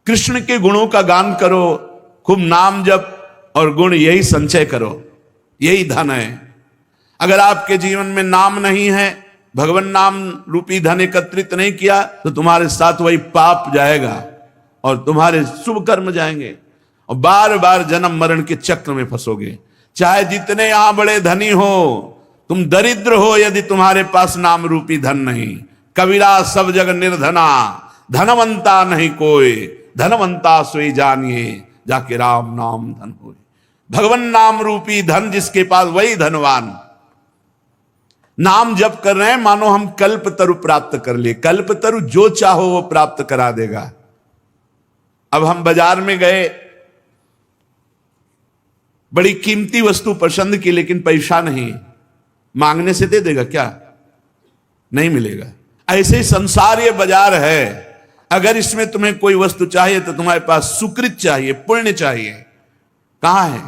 कृष्ण के गुणों का गान करो, खूब नाम जप और गुण यही संचय करो, यही धन है। अगर आपके जीवन में नाम नहीं है, भगवान नाम रूपी धन एकत्रित नहीं किया, तो तुम्हारे साथ वही पाप जाएगा और तुम्हारे शुभ कर्म जाएंगे और बार बार जन्म मरण के चक्र में फंसोगे। चाहे जितने यहां बड़े धनी हो, तुम दरिद्र हो यदि तुम्हारे पास नाम रूपी धन नहीं। कबीरा सब जग निर्धना, धनवंता नहीं कोई, धनवंता सोई जानिए, जाके राम नाम धन होए। भगवान नाम रूपी धन जिसके पास, वही धनवान। नाम जप कर रहे हैं मानो हम कल्प तरु प्राप्त कर लिए। कल्प तरु जो चाहो वो प्राप्त करा देगा। अब हम बाजार में गए, बड़ी कीमती वस्तु पसंद की, लेकिन पैसा नहीं, मांगने से दे देगा क्या? नहीं मिलेगा। ऐसे ही संसार ये बाजार है। अगर इसमें तुम्हें कोई वस्तु चाहिए तो तुम्हारे पास सुकृत चाहिए, पुण्य चाहिए। कहां है?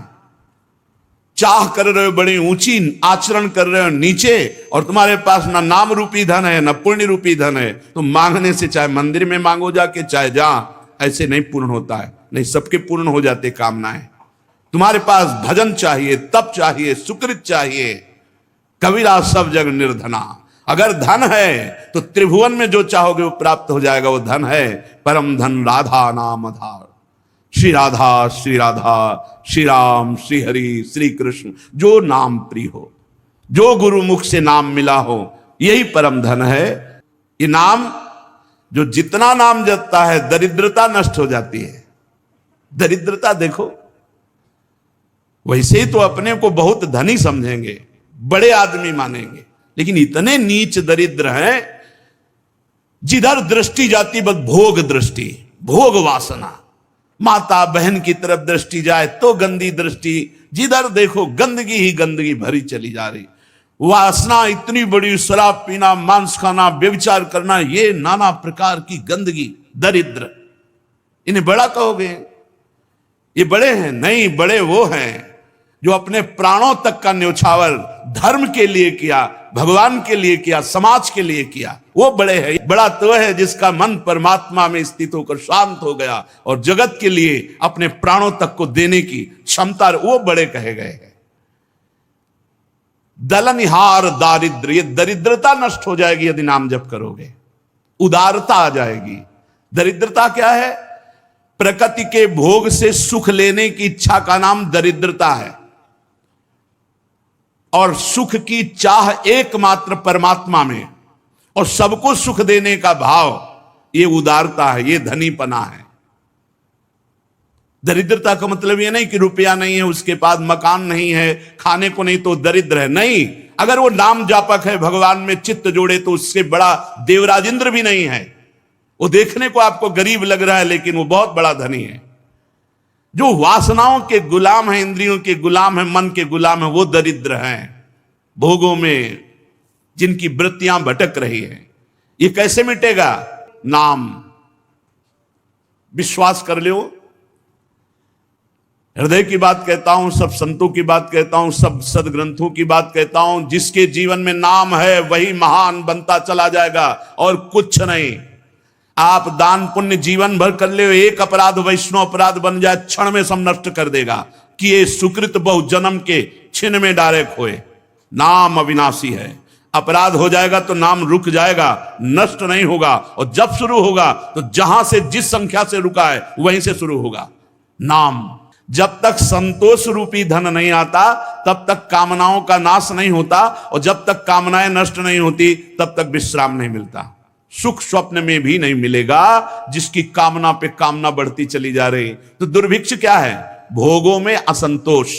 चाह कर रहे हो बड़ी ऊंची, आचरण कर रहे हो नीचे, और तुम्हारे पास ना नाम रूपी धन है ना पुण्य रूपी धन है। तो मांगने से, चाहे मंदिर में मांगो जाके, चाहे जहां, ऐसे नहीं पूर्ण होता है। नहीं, सबके पूर्ण हो जाते कामनाएं। तुम्हारे पास भजन चाहिए, तप चाहिए, सुकृत चाहिए। कबीरा सब जग निर्धना। अगर धन है तो त्रिभुवन में जो चाहोगे वो प्राप्त हो जाएगा। वो धन है परम धन, राधा नाम आधार। श्री राधा, श्री राधा, श्री राम, श्री हरि, श्री कृष्ण, जो नाम प्रिय हो, जो गुरु मुख से नाम मिला हो, यही परम धन है। ये नाम, जो जितना नाम जपता है, दरिद्रता नष्ट हो जाती है। दरिद्रता देखो, वैसे ही तो अपने को बहुत धनी समझेंगे, बड़े आदमी मानेंगे, लेकिन इतने नीच दरिद्र हैं, जिधर दृष्टि जाती बस भोग दृष्टि, भोग वासना। माता बहन की तरफ दृष्टि जाए तो गंदी दृष्टि, जिधर देखो गंदगी ही गंदगी भरी चली जा रही। वासना इतनी बड़ी, शराब पीना, मांस खाना, व्यभिचार करना, ये नाना प्रकार की गंदगी। दरिद्र, इन्हें बड़ा कहोगे? ये बड़े हैं? नहीं, बड़े वो हैं जो अपने प्राणों तक का न्यौछावर धर्म के लिए किया, भगवान के लिए किया, समाज के लिए किया। वो बड़े हैं। बड़ा तो है जिसका मन परमात्मा में स्थित होकर शांत हो गया और जगत के लिए अपने प्राणों तक को देने की क्षमता, वो बड़े कहे गए हैं। दलनिहार दारिद्र, ये दरिद्रता नष्ट हो जाएगी यदि नाम जप करोगे। उदारता आ जाएगी। दरिद्रता क्या है? प्रकृति के भोग से सुख लेने की इच्छा का नाम दरिद्रता है। और सुख की चाह एकमात्र परमात्मा में, और सबको सुख देने का भाव, ये उदारता है, ये धनीपना है। दरिद्रता का मतलब ये नहीं कि रुपया नहीं है, उसके पास मकान नहीं है, खाने को नहीं, तो दरिद्र है। नहीं, अगर वो नाम जापक है, भगवान में चित्त जोड़े, तो उससे बड़ा देवराज इंद्र भी नहीं है। वो देखने को आपको गरीब लग रहा है, लेकिन वो बहुत बड़ा धनी है। जो वासनाओं के गुलाम है, इंद्रियों के गुलाम है, मन के गुलाम है, वो दरिद्र हैं। भोगों में जिनकी वृत्तियां भटक रही है, ये कैसे मिटेगा? नाम। विश्वास कर लो, हृदय की बात कहता हूं, सब संतों की बात कहता हूं, सब सदग्रंथों की बात कहता हूं। जिसके जीवन में नाम है वही महान बनता चला जाएगा, और कुछ नहीं। आप दान पुण्य जीवन भर कर ले, एक अपराध वैष्णव अपराध बन जाए, क्षण में सब नष्ट कर देगा। कि ये सुकृत बहु जन्म के छिन में डायरेक्ट होए। नाम अविनाशी है। अपराध हो जाएगा तो नाम रुक जाएगा, नष्ट नहीं होगा। और जब शुरू होगा तो जहां से, जिस संख्या से रुका है, वहीं से शुरू होगा। नाम। जब तक संतोष रूपी धन नहीं आता, तब तक कामनाओं का नाश नहीं होता, और जब तक कामनाएं नष्ट नहीं होती, तब तक विश्राम नहीं मिलता। सुख स्वप्न में भी नहीं मिलेगा, जिसकी कामना पे कामना बढ़ती चली जा रही। तो दुर्भिक्ष क्या है? भोगों में असंतोष।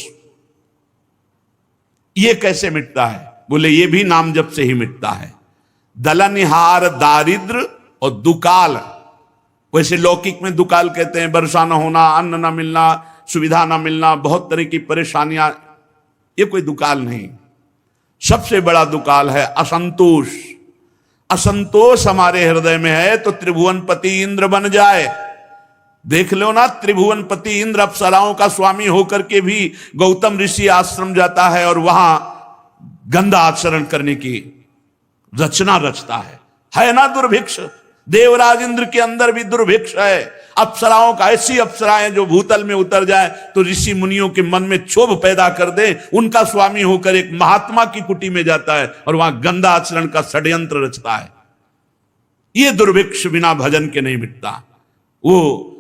ये कैसे मिटता है? बोले ये भी नाम जप से ही मिटता है। दलनिहार दारिद्र और दुकाल। वैसे लौकिक में दुकाल कहते हैं वर्षा न होना, अन्न न मिलना, सुविधा न मिलना, बहुत तरह की परेशानियां। ये कोई दुकाल नहीं। सबसे बड़ा दुकाल है असंतोष। असंतोष हमारे हृदय में है तो त्रिभुवनपति इंद्र बन जाए। देख लो ना, त्रिभुवनपति इंद्र अप्सराओं का स्वामी होकर के भी गौतम ऋषि आश्रम जाता है और वहां गंदा आचरण करने की रचना रचता है ना दुर्भिक्ष। देवराज इंद्र के अंदर भी दुर्भिक्ष है। अप्सराओं का, ऐसी अप्सराएं जो भूतल में उतर जाए तो ऋषि मुनियों के मन में क्षोभ पैदा कर दे, उनका स्वामी होकर एक महात्मा की कुटी में जाता है और वहां गंदा आचरण का षड्यंत्र रचता है। ये दुर्भिक्ष बिना भजन के नहीं मिटता। वो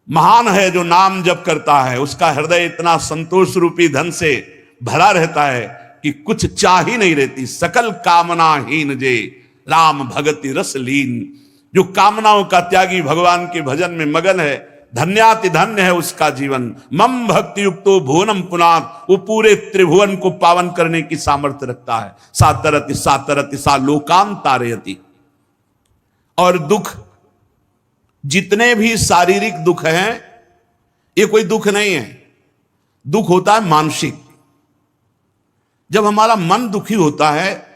महान है जो नाम जप करता है, उसका हृदय इतना संतोष रूपी धन से भरा रहता है कि कुछ चाह ही नहीं रहती। सकल कामनाहीन जे राम भगति रस लीन, जो कामनाओं का त्यागी भगवान के भजन में मगन है, धन्याति धन्य है उसका जीवन। मम भक्ति युक्तो भुवनम पुनात, वो पूरे त्रिभुवन को पावन करने की सामर्थ्य रखता है। सातरति सातरति सा लोकान तारयति। और दुख, जितने भी शारीरिक दुख हैं, ये कोई दुख नहीं है। दुख होता है मानसिक। जब हमारा मन दुखी होता है,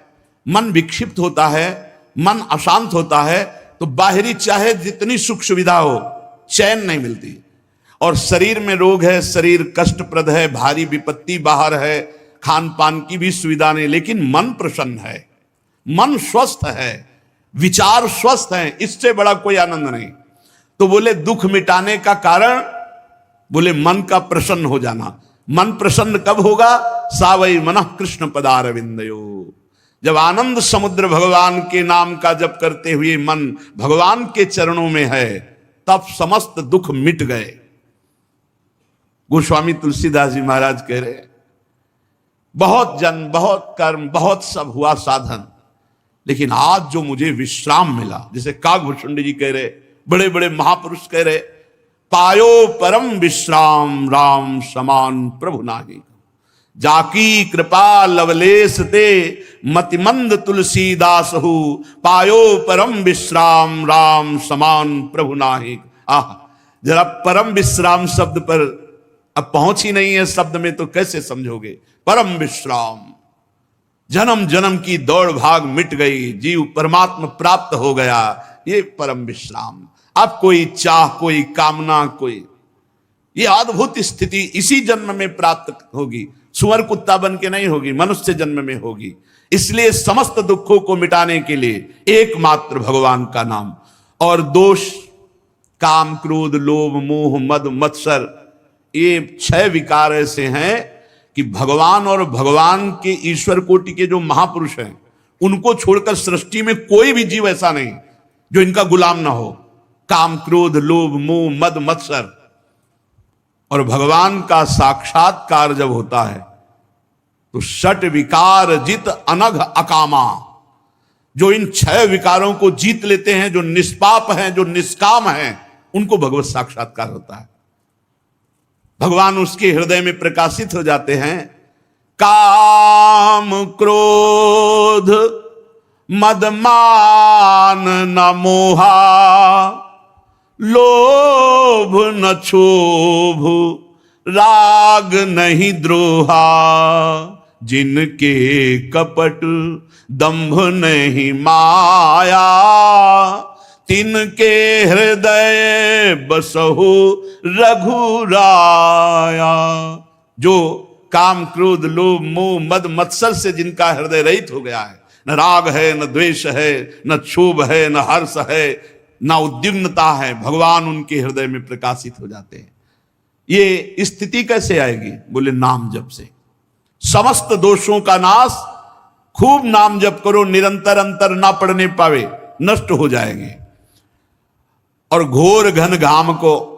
मन विक्षिप्त होता है, मन अशांत होता है, तो बाहरी चाहे जितनी सुख सुविधा हो, चैन नहीं मिलती। और शरीर में रोग है, शरीर कष्टप्रद है, भारी विपत्ति बाहर है, खान पान की भी सुविधा नहीं, लेकिन मन प्रसन्न है, मन स्वस्थ है, विचार स्वस्थ है, इससे बड़ा कोई आनंद नहीं। तो बोले दुख मिटाने का कारण, बोले मन का प्रसन्न हो जाना। मन प्रसन्न कब होगा? सावई मनः कृष्ण पदारविंदयो। जब आनंद समुद्र भगवान के नाम का जप करते हुए मन भगवान के चरणों में है, तब समस्त दुख मिट गए। गोस्वामी तुलसीदास जी महाराज कह रहे, बहुत जन्म, बहुत कर्म, बहुत सब हुआ साधन, लेकिन आज जो मुझे विश्राम मिला, जैसे काकभूषुंडी जी कह रहे, बड़े बड़े महापुरुष कह रहे, पायो परम विश्राम राम समान प्रभु नाही, जाकी कृपा लवलेश ते मतिमंद तुलसीदास हु, पायो परम विश्राम राम समान प्रभु नाही। आह, जरा परम विश्राम शब्द पर अब पहुंच ही नहीं है शब्द में, तो कैसे समझोगे? परम विश्राम, जन्म जन्म की दौड़ भाग मिट गई, जीव परमात्मा प्राप्त हो गया, ये परम विश्राम। अब कोई चाह, कोई कामना, कोई, ये अद्भुत स्थिति इसी जन्म में प्राप्त होगी। सुअर कुत्ता बन के नहीं होगी, मनुष्य जन्म में होगी। इसलिए समस्त दुखों को मिटाने के लिए एकमात्र भगवान का नाम। और दोष, काम, क्रोध, लोभ, मोह, मद, मत्सर, ये 6 विकार ऐसे हैं कि भगवान और भगवान के ईश्वर कोटि के जो महापुरुष हैं, उनको छोड़कर सृष्टि में कोई भी जीव ऐसा नहीं जो इनका गुलाम ना हो। काम, क्रोध, लोभ, मोह, मद, मत्सर। और भगवान का साक्षात्कार जब होता है तो षट विकार जित अनघ अकामा, जो इन 6 विकारों को जीत लेते हैं, जो निष्पाप हैं, जो निष्काम हैं, उनको भगवत साक्षात्कार होता है। भगवान उसके हृदय में प्रकाशित हो जाते हैं। काम, क्रोध, मद, मान न मोहा, लोभ न क्षोभ, राग नहीं द्रोहा, जिनके कपट दंभ नहीं माया, तिनके हृदय बसहु रघुराया। जो काम, क्रोध, लोभ, मोह, मद, मत्सर से जिनका हृदय रहित हो गया है, न राग है, न द्वेष है, न क्षोभ है, न हर्ष है, ना उद्विग्नता है, भगवान उनके हृदय में प्रकाशित हो जाते हैं। ये स्थिति कैसे आएगी? बोले नाम जप से। समस्त दोषों का नाश, खूब नाम जप करो, निरंतर अंतर ना पड़ने पावे, नष्ट हो जाएंगे। और घोर घन घाम को,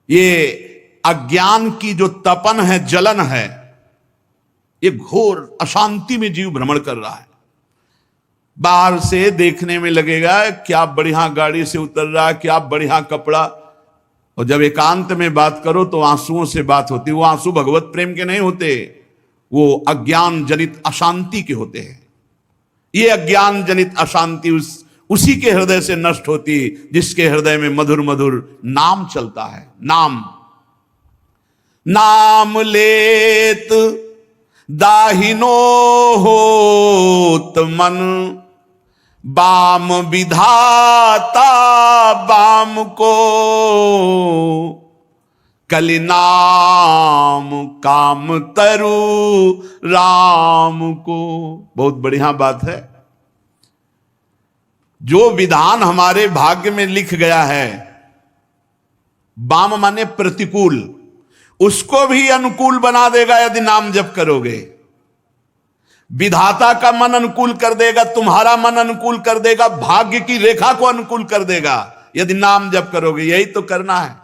ये अज्ञान की जो तपन है, जलन है, ये घोर अशांति में जीव भ्रमण कर रहा है। बाहर से देखने में लगेगा क्या बढ़िया गाड़ी से उतर रहा है, क्या बढ़िया कपड़ा, और जब एकांत में बात करो तो आंसुओं से बात होती है। वो आंसू भगवत प्रेम के नहीं होते, वो अज्ञान जनित अशांति के होते हैं। ये अज्ञान जनित अशांति उसी के हृदय से नष्ट होती जिसके हृदय में मधुर मधुर नाम चलता है। नाम, नाम लेत दाहिनो होत मन, बाम विधाता बाम को, कलि नाम काम तरु राम को। बहुत बढ़िया बात है। जो विधान हमारे भाग्य में लिख गया है बाम माने प्रतिकूल, उसको भी अनुकूल बना देगा यदि नाम जप करोगे। विधाता का मन अनुकूल कर देगा, तुम्हारा मन अनुकूल कर देगा, भाग्य की रेखा को अनुकूल कर देगा यदि नाम जप करोगे। यही तो करना है।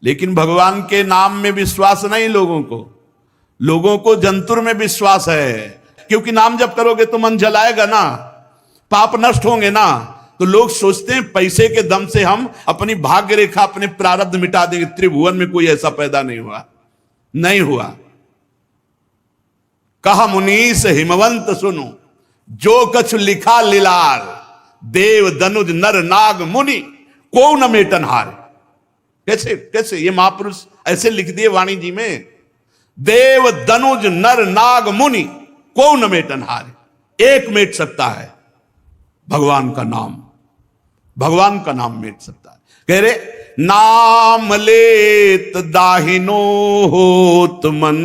लेकिन भगवान के नाम में विश्वास नहीं लोगों को जंतुर में विश्वास है। क्योंकि नाम जप करोगे तो मन जलाएगा ना, पाप नष्ट होंगे ना। तो लोग सोचते हैं पैसे के दम से हम अपनी भाग्य रेखा, अपने प्रारब्ध मिटा देंगे। त्रिभुवन में कोई ऐसा पैदा नहीं हुआ, नहीं हुआ। कहा मुनीस हिमवंत सुनो, जो कछु लिखा लीलार, देव दनुज नर नाग मुनि को न मेटन हार। कैसे कैसे ये महापुरुष ऐसे लिख दिए वाणी जी में, देव दनुज नर नाग मुनि को न मेटन हार। एक मेट सकता है भगवान का नाम, भगवान का नाम मेट सकता है। कह रहे नाम लेत दाहिनो होत मन,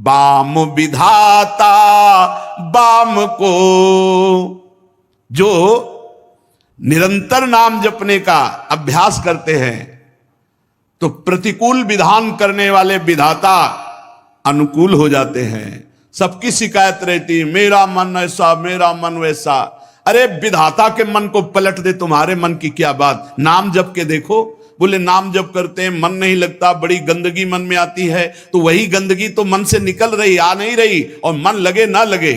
बाम विधाता बाम को। जो निरंतर नाम जपने का अभ्यास करते हैं तो प्रतिकूल विधान करने वाले विधाता अनुकूल हो जाते हैं। सबकी शिकायत रहती है, मेरा मन ऐसा, मेरा मन वैसा। अरे विधाता के मन को पलट दे, तुम्हारे मन की क्या बात। नाम जप के देखो। बोले नाम जप करते हैं मन नहीं लगता, बड़ी गंदगी मन में आती है। तो वही गंदगी तो मन से निकल रही, आ नहीं रही। और मन लगे ना लगे,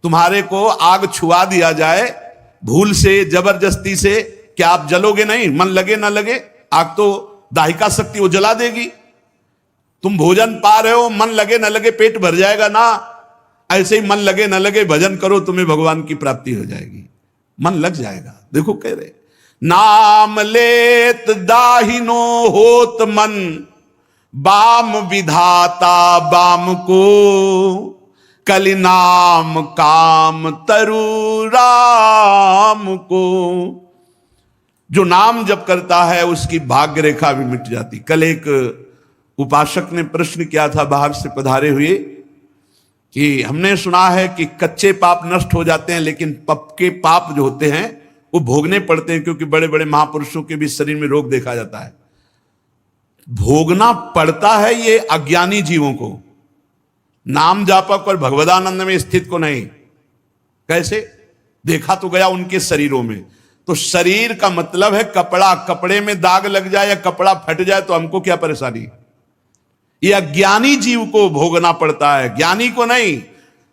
तुम्हारे को आग छुआ दिया जाए भूल से, जबरदस्ती से, क्या आप जलोगे नहीं? मन लगे ना लगे, आग तो दाहिका शक्ति वो जला देगी। तुम भोजन पा रहे हो, मन लगे ना लगे पेट भर जाएगा ना। ऐसे ही मन लगे ना लगे भजन करो, तुम्हें भगवान की प्राप्ति हो जाएगी, मन लग जाएगा। देखो कह रहे नाम लेत दाहिनो होत मन, बाम विधाता बाम को, कलि नाम काम तरु राम को। जो नाम जप करता है उसकी भाग्य रेखा भी मिट जाती। कल एक उपासक ने प्रश्न किया था बाहर से पधारे हुए कि हमने सुना है कि कच्चे पाप नष्ट हो जाते हैं, लेकिन पक्के पाप जो होते हैं वो भोगने पड़ते हैं, क्योंकि बड़े बड़े महापुरुषों के भी शरीर में रोग देखा जाता है। भोगना पड़ता है ये अज्ञानी जीवों को, नाम जापक और भगवदानंद में स्थित को नहीं। कैसे? देखा तो गया उनके शरीरों में। तो शरीर का मतलब है कपड़ा, कपड़े में दाग लग जाए या कपड़ा फट जाए तो हमको क्या परेशानी। ये अज्ञानी जीव को भोगना पड़ता है, ज्ञानी को नहीं।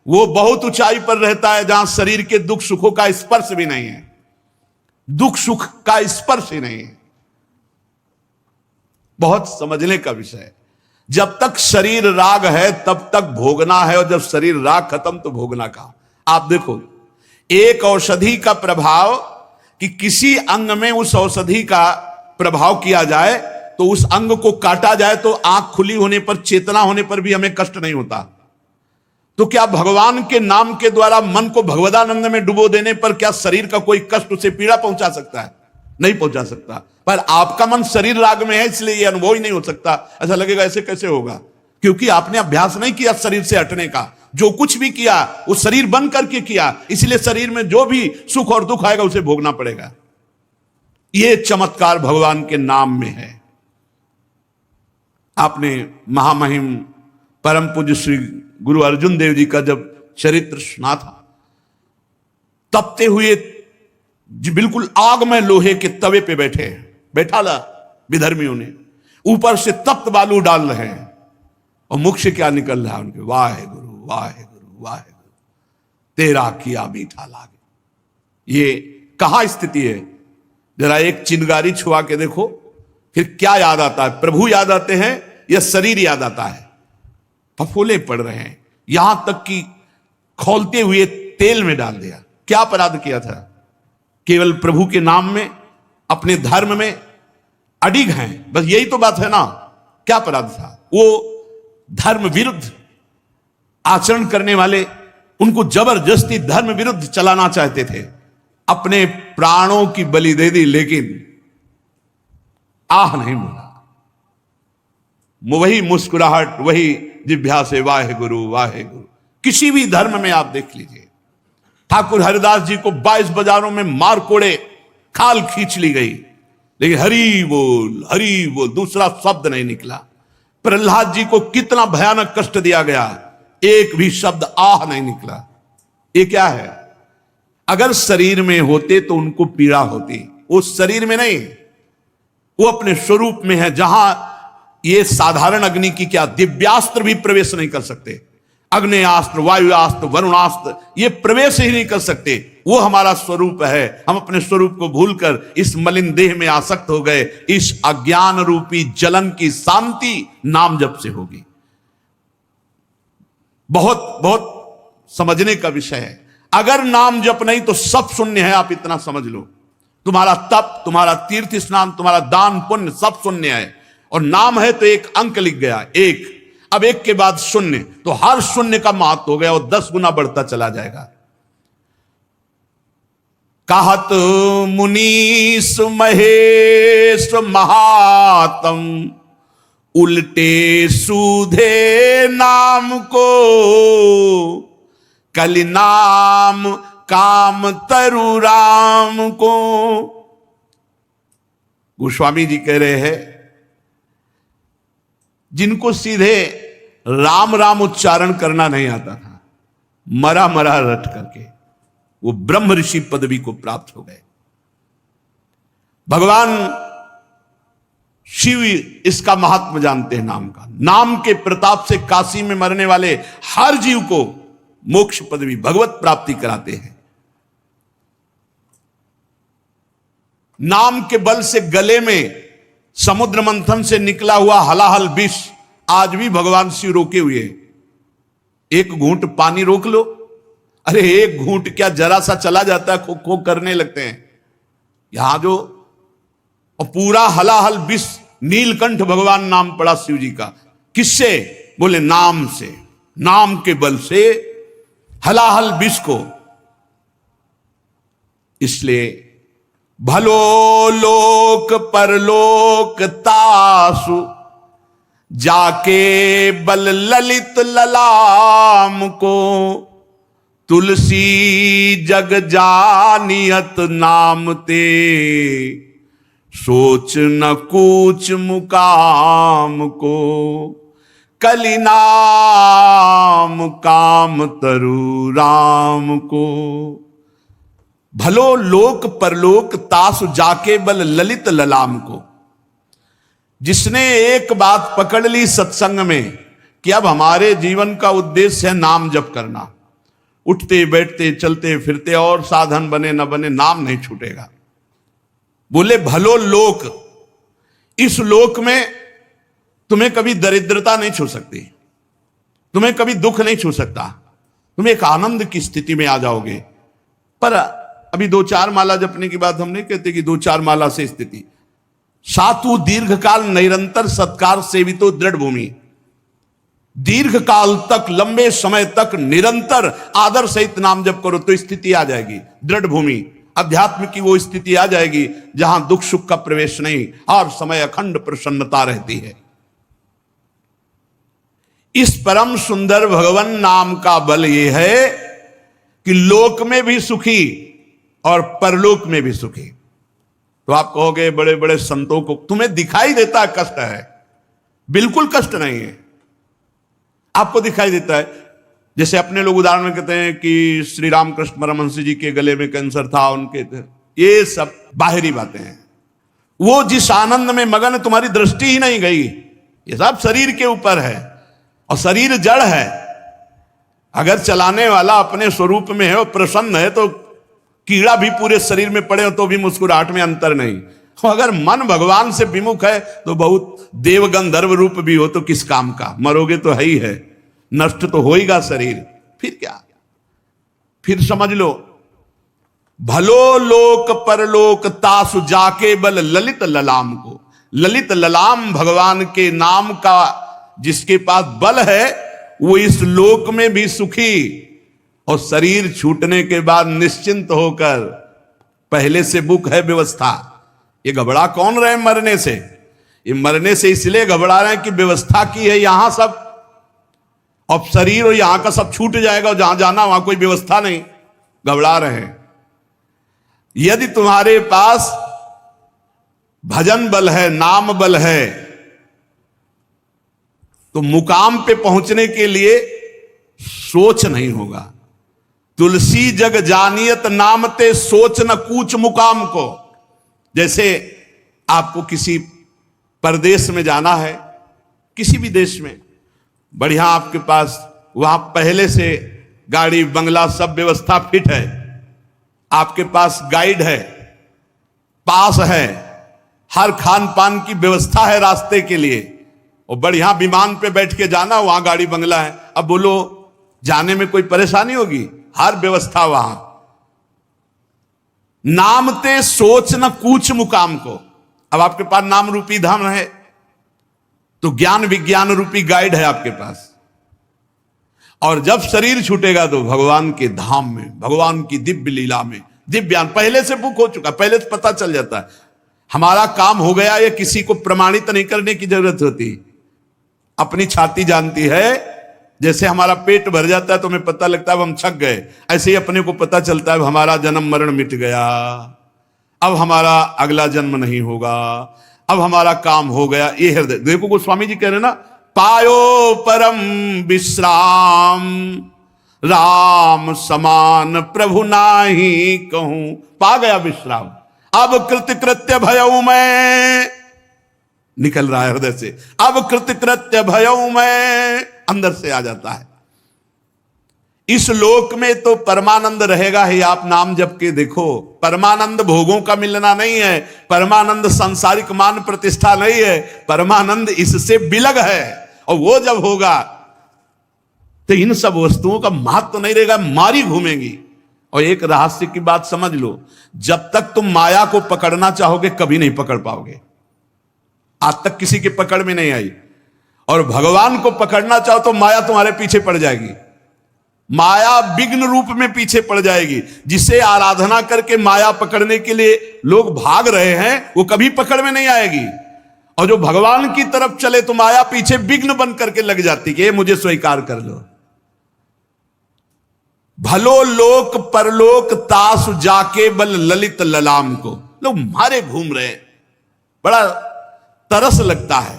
वो बहुत ऊंचाई पर रहता है जहां शरीर के दुख सुखों का स्पर्श भी नहीं है, दुख सुख का स्पर्श ही नहीं है। बहुत समझने का विषय है। जब तक शरीर राग है तब तक भोगना है, और जब शरीर राग खत्म तो भोगना का। आप देखो एक औषधि का प्रभाव कि किसी अंग में उस औषधि का प्रभाव किया जाए तो उस अंग को काटा जाए तो आंख खुली होने पर, चेतना होने पर भी हमें कष्ट नहीं होता। तो क्या भगवान के नाम के द्वारा मन को भगवदानंद में डुबो देने पर क्या शरीर का कोई कष्ट उसे पीड़ा पहुंचा सकता है? नहीं पहुंचा सकता। पर आपका मन शरीर राग में है, इसलिए यह अनुभव ही नहीं हो सकता। ऐसा लगेगा ऐसे कैसे होगा, क्योंकि आपने अभ्यास नहीं किया शरीर से हटने का। जो कुछ भी किया वो शरीर बन करके किया, इसलिए शरीर में जो भी सुख और दुख आएगा उसे भोगना पड़ेगा। यह चमत्कार भगवान के नाम में है। आपने महामहिम परम पूज्य श्री गुरु अर्जुन देव जी का जब चरित्र सुना था, तपते हुए बिल्कुल आग में लोहे के तवे पे बैठा ला विधर्मियों ने, ऊपर से तप्त बालू डाल रहे हैं और मुख से क्या निकल रहा है उनके, वाहे गुरु वाहे गुरु वाहे गुरु, तेरा किया मीठा लागे। ये कहां स्थिति है? जरा एक चिंगारी छुआ के देखो, फिर क्या याद आता है? प्रभु याद आते हैं या शरीर याद आता है? फफोले पड़ रहे हैं, यहां तक कि खौलते हुए तेल में डाल दिया। क्या अपराध किया था? केवल प्रभु के नाम में, अपने धर्म में अडिग हैं, बस यही तो बात है ना। क्या अपराध था? वो धर्म विरुद्ध आचरण करने वाले, उनको जबरदस्ती धर्म विरुद्ध चलाना चाहते थे, अपने प्राणों की बलि दे दी, लेकिन आह नहीं बोला। वही मुस्कुराहट, वही जिह्वा से वाहे गुरु वाहे गुरु। किसी भी धर्म में आप देख लीजिए, ठाकुर हरिदास जी को 22 बाजारों में मार कोड़े, खाल खींच ली गई, लेकिन हरि बोल दूसरा शब्द नहीं निकला। प्रहलाद जी को कितना भयानक कष्ट दिया गया, एक भी शब्द आह नहीं निकला। ये क्या है? अगर शरीर में होते तो उनको पीड़ा होती, वो शरीर में नहीं, वो अपने स्वरूप में है, जहां ये साधारण अग्नि की क्या दिव्यास्त्र भी प्रवेश नहीं कर सकते। अग्नेयास्त्र, वायुयास्त्र, वरुणास्त्र ये प्रवेश ही नहीं कर सकते। वो हमारा स्वरूप है। हम अपने स्वरूप को भूलकर इस मलिन देह में आसक्त हो गए। इस अज्ञान रूपी जलन की शांति नाम जप से होगी। बहुत बहुत समझने का विषय है। अगर नाम जप नहीं तो सब शून्य है, आप इतना समझ लो। तुम्हारा तप, तुम्हारा तीर्थ स्नान, तुम्हारा दान पुण्य सब शून्य है। और नाम है तो एक अंक लिख गया, एक। अब एक के बाद शून्य, तो हर शून्य का महत्व हो गया और 10 गुना बढ़ता चला जाएगा। कहत मुनीष महेश महात्म, उल्टे सूधे नाम को, कलि नाम काम तरु राम को। गोस्वामी जी कह रहे हैं, जिनको सीधे राम राम उच्चारण करना नहीं आता था, मरा मरा रट करके वो ब्रह्म ऋषि पदवी को प्राप्त हो गए। भगवान शिव इसका महात्मा जानते हैं नाम का। नाम के प्रताप से काशी में मरने वाले हर जीव को मोक्ष पदवी, भगवत प्राप्ति कराते हैं। नाम के बल से गले में समुद्र मंथन से निकला हुआ हलाहल विष आज भी भगवान शिव रोके हुए। एक घूंट पानी रोक लो, अरे एक घूंट क्या जरा सा चला जाता है, खो खो करने लगते हैं। यहां जो और पूरा हलाहल विष, नीलकंठ भगवान नाम पड़ा शिव जी का। किससे? बोले नाम से। नाम के बल से हलाहल विष को। इसलिए भलो लोक परलोक तासु, जाके बल ललित ललाम को, तुलसी जग जानियत नाम ते, सोच न कूच मुकाम को, कलि नाम काम तरु राम को। भलो लोक परलोक तासु, जाके बल ललित ललाम को। जिसने एक बात पकड़ ली सत्संग में कि अब हमारे जीवन का उद्देश्य है नाम जप करना, उठते बैठते चलते फिरते और साधन बने न बने नाम नहीं छूटेगा। बोले भलो लोक, इस लोक में तुम्हें कभी दरिद्रता नहीं छू सकती, तुम्हें कभी दुख नहीं छू सकता, तुम एक आनंद की स्थिति में आ जाओगे। पर अभी 2-4 माला जपने की बात हम नहीं कहते कि 2-4 माला से स्थिति। सातु दीर्घ काल निरंतर सत्कार सेवितो दृढ़ भूमि। दीर्घ काल तक, लंबे समय तक निरंतर आदर सहित नाम जप करो तो स्थिति आ जाएगी, दृढ़ भूमि। अध्यात्म की वो स्थिति आ जाएगी जहां दुख सुख का प्रवेश नहीं, हर समय अखंड प्रसन्नता रहती है। इस परम सुंदर भगवान नाम का बल यह है कि लोक में भी सुखी और परलोक में भी सुखी। तो आप कहोगे बड़े बड़े संतों को तुम्हें दिखाई देता है कष्ट है, बिल्कुल कष्ट नहीं है। आपको दिखाई देता है, जैसे अपने लोग उदाहरण में कहते हैं कि श्री रामकृष्ण परमहंस जी के गले में कैंसर था, उनके थे। ये सब बाहरी बातें हैं। वो जिस आनंद में मगन, तुम्हारी दृष्टि ही नहीं गई। ये सब शरीर के ऊपर है और शरीर जड़ है। अगर चलाने वाला अपने स्वरूप में है और प्रसन्न है तो कीड़ा भी पूरे शरीर में पड़े हो तो भी मुस्कुराहट में अंतर नहीं। अगर मन भगवान से विमुख है तो बहुत देव गंधर्व रूप भी हो तो किस काम का, मरोगे तो है ही है, नष्ट तो होएगा शरीर, फिर क्या। फिर समझ लो, भलो लोक परलोक तासु, जाके बल ललित ललाम को। ललित ललाम भगवान के नाम का जिसके पास बल है वो इस लोक में भी सुखी और शरीर छूटने के बाद निश्चिंत होकर, पहले से बुक है व्यवस्था। ये घबरा कौन रहे मरने से? ये मरने से इसलिए घबरा रहे हैं कि व्यवस्था की है यहां सब, अब शरीर और यहां का सब छूट जाएगा और जहां जाना वहां कोई व्यवस्था नहीं, घबरा रहे हैं। यदि तुम्हारे पास भजन बल है, नाम बल है, तो मुकाम पे पहुंचने के लिए सोच नहीं होगा। तुलसी जग जानियत नाम ते सोच न कूच मुकाम को। जैसे आपको किसी परदेश में जाना है, किसी भी देश में, बढ़िया आपके पास वहां पहले से गाड़ी बंगला सब व्यवस्था फिट है, आपके पास गाइड है, पास है, हर खान पान की व्यवस्था है रास्ते के लिए, और बढ़िया विमान पे बैठ के जाना, वहां गाड़ी बंगला है। अब बोलो जाने में कोई परेशानी होगी? हर व्यवस्था वहां। नामते सोच न कूच मुकाम को। अब आपके पास नाम रूपी धाम है तो ज्ञान विज्ञान रूपी गाइड है आपके पास, और जब शरीर छूटेगा तो भगवान के धाम में, भगवान की दिव्य लीला में, दिव्यान पहले से बुक हो चुका, पहले से पता चल जाता है हमारा काम हो गया। ये किसी को प्रमाणित नहीं करने की जरूरत होती, अपनी छाती जानती है। जैसे हमारा पेट भर जाता है तो हमें पता लगता है अब हम छक गए, ऐसे ही अपने को पता चलता है हमारा जन्म मरण मिट गया, अब हमारा अगला जन्म नहीं होगा, अब हमारा काम हो गया। ये हृदय देखो, गोस्वामी जी कह रहे ना, पायो परम विश्राम राम समान प्रभु नाही कहूं। पा गया विश्राम, अब कृतकृत्य भयऊ मैं, निकल रहा है हृदय से, अब कृतकृत्य भयऊ मैं, अंदर से आ जाता है। इस लोक में तो परमानंद रहेगा ही। आप नाम जप के देखो, परमानंद भोगों का मिलना नहीं है, परमानंद सांसारिक मान प्रतिष्ठा नहीं है, परमानंद इससे बिलग है। और वो जब होगा तो इन सब वस्तुओं का महत्व तो नहीं रहेगा, मारी घूमेंगी। और एक रहस्य की बात समझ लो, जब तक तुम माया को पकड़ना चाहोगे कभी नहीं पकड़ पाओगे। आज तक किसी के पकड़ में नहीं आई। और भगवान को पकड़ना चाहो तो माया तुम्हारे पीछे पड़ जाएगी, माया विघ्न रूप में पीछे पड़ जाएगी। जिसे आराधना करके माया पकड़ने के लिए लोग भाग रहे हैं, वो कभी पकड़ में नहीं आएगी। और जो भगवान की तरफ चले तो माया पीछे विघ्न बन करके लग जाती कि ये मुझे स्वीकार कर लो। भलो लोक परलोक तासु जाके बल ललित ललाम को। लोग मारे घूम रहे, बड़ा तरस लगता है।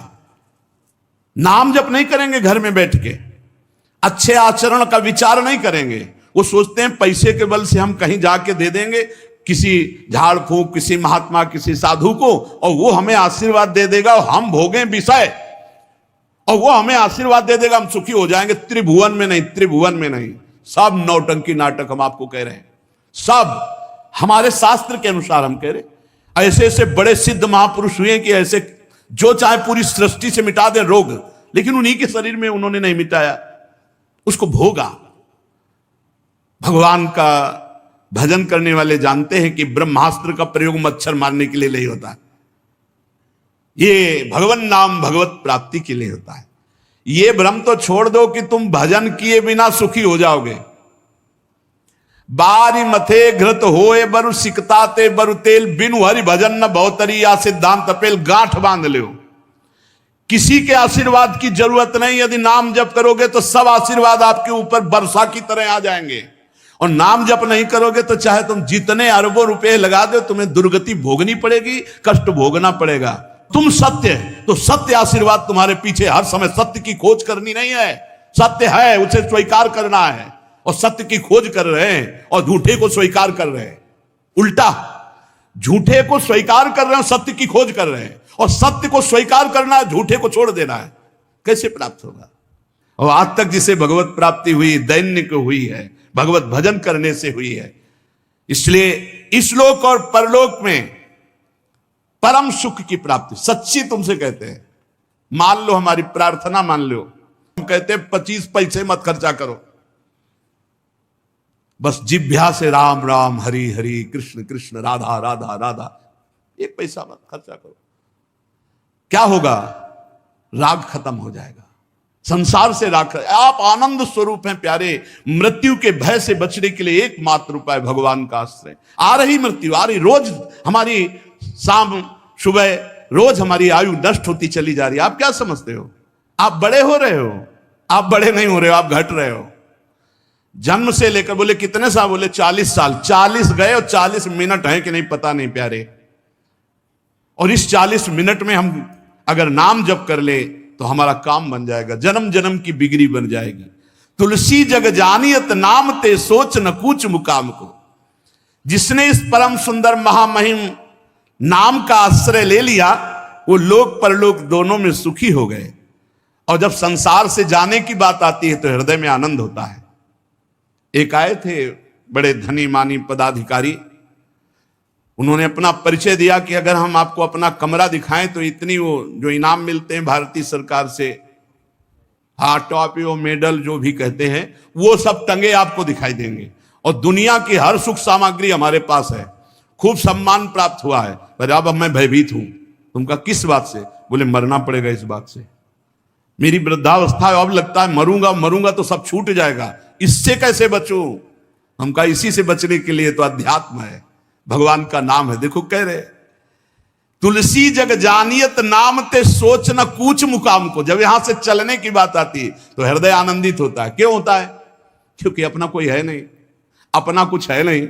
नाम जप नहीं करेंगे घर में बैठ के, अच्छे आचरण का विचार नहीं करेंगे। वो सोचते हैं पैसे के बल से हम कहीं जाके दे देंगे किसी झाड़ फूंक, किसी महात्मा, किसी साधु को, और वो हमें आशीर्वाद दे देगा और हम भोगें विषय, और वो हमें आशीर्वाद दे देगा, हम सुखी हो जाएंगे। त्रिभुवन में नहीं, त्रिभुवन में नहीं, सब नौटंकी नाटक हम आपको कह रहे हैं, सब हमारे शास्त्र के अनुसार हम कह रहे। ऐसे ऐसे बड़े सिद्ध महापुरुष हुए कि ऐसे जो चाहे पूरी सृष्टि से मिटा दे रोग, लेकिन उन्हीं के शरीर में उन्होंने नहीं मिटाया, उसको भोगा। भगवान का भजन करने वाले जानते हैं कि ब्रह्मास्त्र का प्रयोग मच्छर मारने के लिए नहीं होता, ये भगवान नाम भगवत प्राप्ति के लिए होता है। ये भ्रम तो छोड़ दो कि तुम भजन किए बिना सुखी हो जाओगे। बारी मथे घृत होए बरु सिकताते बरु तेल, बिनु हरि भजन न बहुतरी या सिद्धांत पेल। गांठ बांध लो, किसी के आशीर्वाद की जरूरत नहीं। यदि नाम जप करोगे तो सब आशीर्वाद आपके ऊपर वर्षा की तरह आ जाएंगे। और नाम जप नहीं करोगे तो चाहे तुम जितने अरबों रुपए लगा दो, तुम्हें दुर्गति भोगनी पड़ेगी, कष्ट भोगना पड़ेगा। तुम सत्य, तो सत्य आशीर्वाद तुम्हारे पीछे हर समय। सत्य की खोज करनी नहीं है, सत्य है उसे स्वीकार करना है। और सत्य की खोज कर रहे हैं और झूठे को स्वीकार कर रहे हैं। उल्टा, झूठे को स्वीकार कर रहे हैं, सत्य की खोज कर रहे हैं। और सत्य को स्वीकार करना है, झूठे को छोड़ देना है। कैसे प्राप्त होगा? और आज तक जिसे भगवत प्राप्ति हुई, दैन्य को हुई है, भगवत भजन करने से हुई है। इसलिए इस लोक और परलोक में परम सुख की प्राप्ति सच्ची तुमसे कहते हैं। मान लो, हमारी प्रार्थना मान लो, हम कहते हैं 25 पैसे मत खर्चा करो, बस जिभ्या से राम राम हरि हरि कृष्ण कृष्ण राधा राधा राधा, 1 पैसा मत खर्चा करो। क्या होगा? राग खत्म हो जाएगा, संसार से राग। आप आनंद स्वरूप हैं प्यारे। मृत्यु के भय से बचने के लिए एकमात्र उपाय भगवान का आश्रय। आ रही मृत्यु, आ रही, रोज हमारी शाम सुबह रोज हमारी आयु नष्ट होती चली जा रही है। आप क्या समझते हो? आप बड़े हो रहे हो? आप बड़े नहीं हो रहे हो, आप घट रहे हो। जन्म से लेकर, बोले कितने साल? बोले 40 साल। 40 गए और 40 मिनट हैं कि नहीं पता नहीं प्यारे। और इस 40 मिनट में हम अगर नाम जप कर ले तो हमारा काम बन जाएगा, जन्म जन्म की बिगड़ी बन जाएगी। तुलसी जग जानियत नाम ते सोच न कूच मुकाम को। जिसने इस परम सुंदर महामहिम नाम का आश्रय ले लिया वो लोक परलोक दोनों में सुखी हो गए। और जब संसार से जाने की बात आती है तो हृदय में आनंद होता है। एक आए थे बड़े धनी मानी पदाधिकारी, उन्होंने अपना परिचय दिया कि अगर हम आपको अपना कमरा दिखाएं तो इतनी वो जो इनाम मिलते हैं भारतीय सरकार से, हाँ टॉपी और मेडल जो भी कहते हैं, वो सब टंगे आपको दिखाई देंगे और दुनिया की हर सुख सामग्री हमारे पास है, खूब सम्मान प्राप्त हुआ है। पर अब मैं भयभीत हूं। तुमका किस बात से? बोले मरना पड़ेगा इस बात से। मेरी वृद्धावस्था है, अब लगता है मरूंगा मरूंगा तो सब छूट जाएगा, इससे कैसे बचूं? हमका इसी से बचने के लिए तो अध्यात्म है, भगवान का नाम है। देखो कह रहे तुलसी जग जानियत नाम ते सोच न कूच मुकाम को। जब यहां से चलने की बात आती है तो हृदय आनंदित होता है। क्यों होता है? क्योंकि अपना कोई है नहीं, अपना कुछ है नहीं।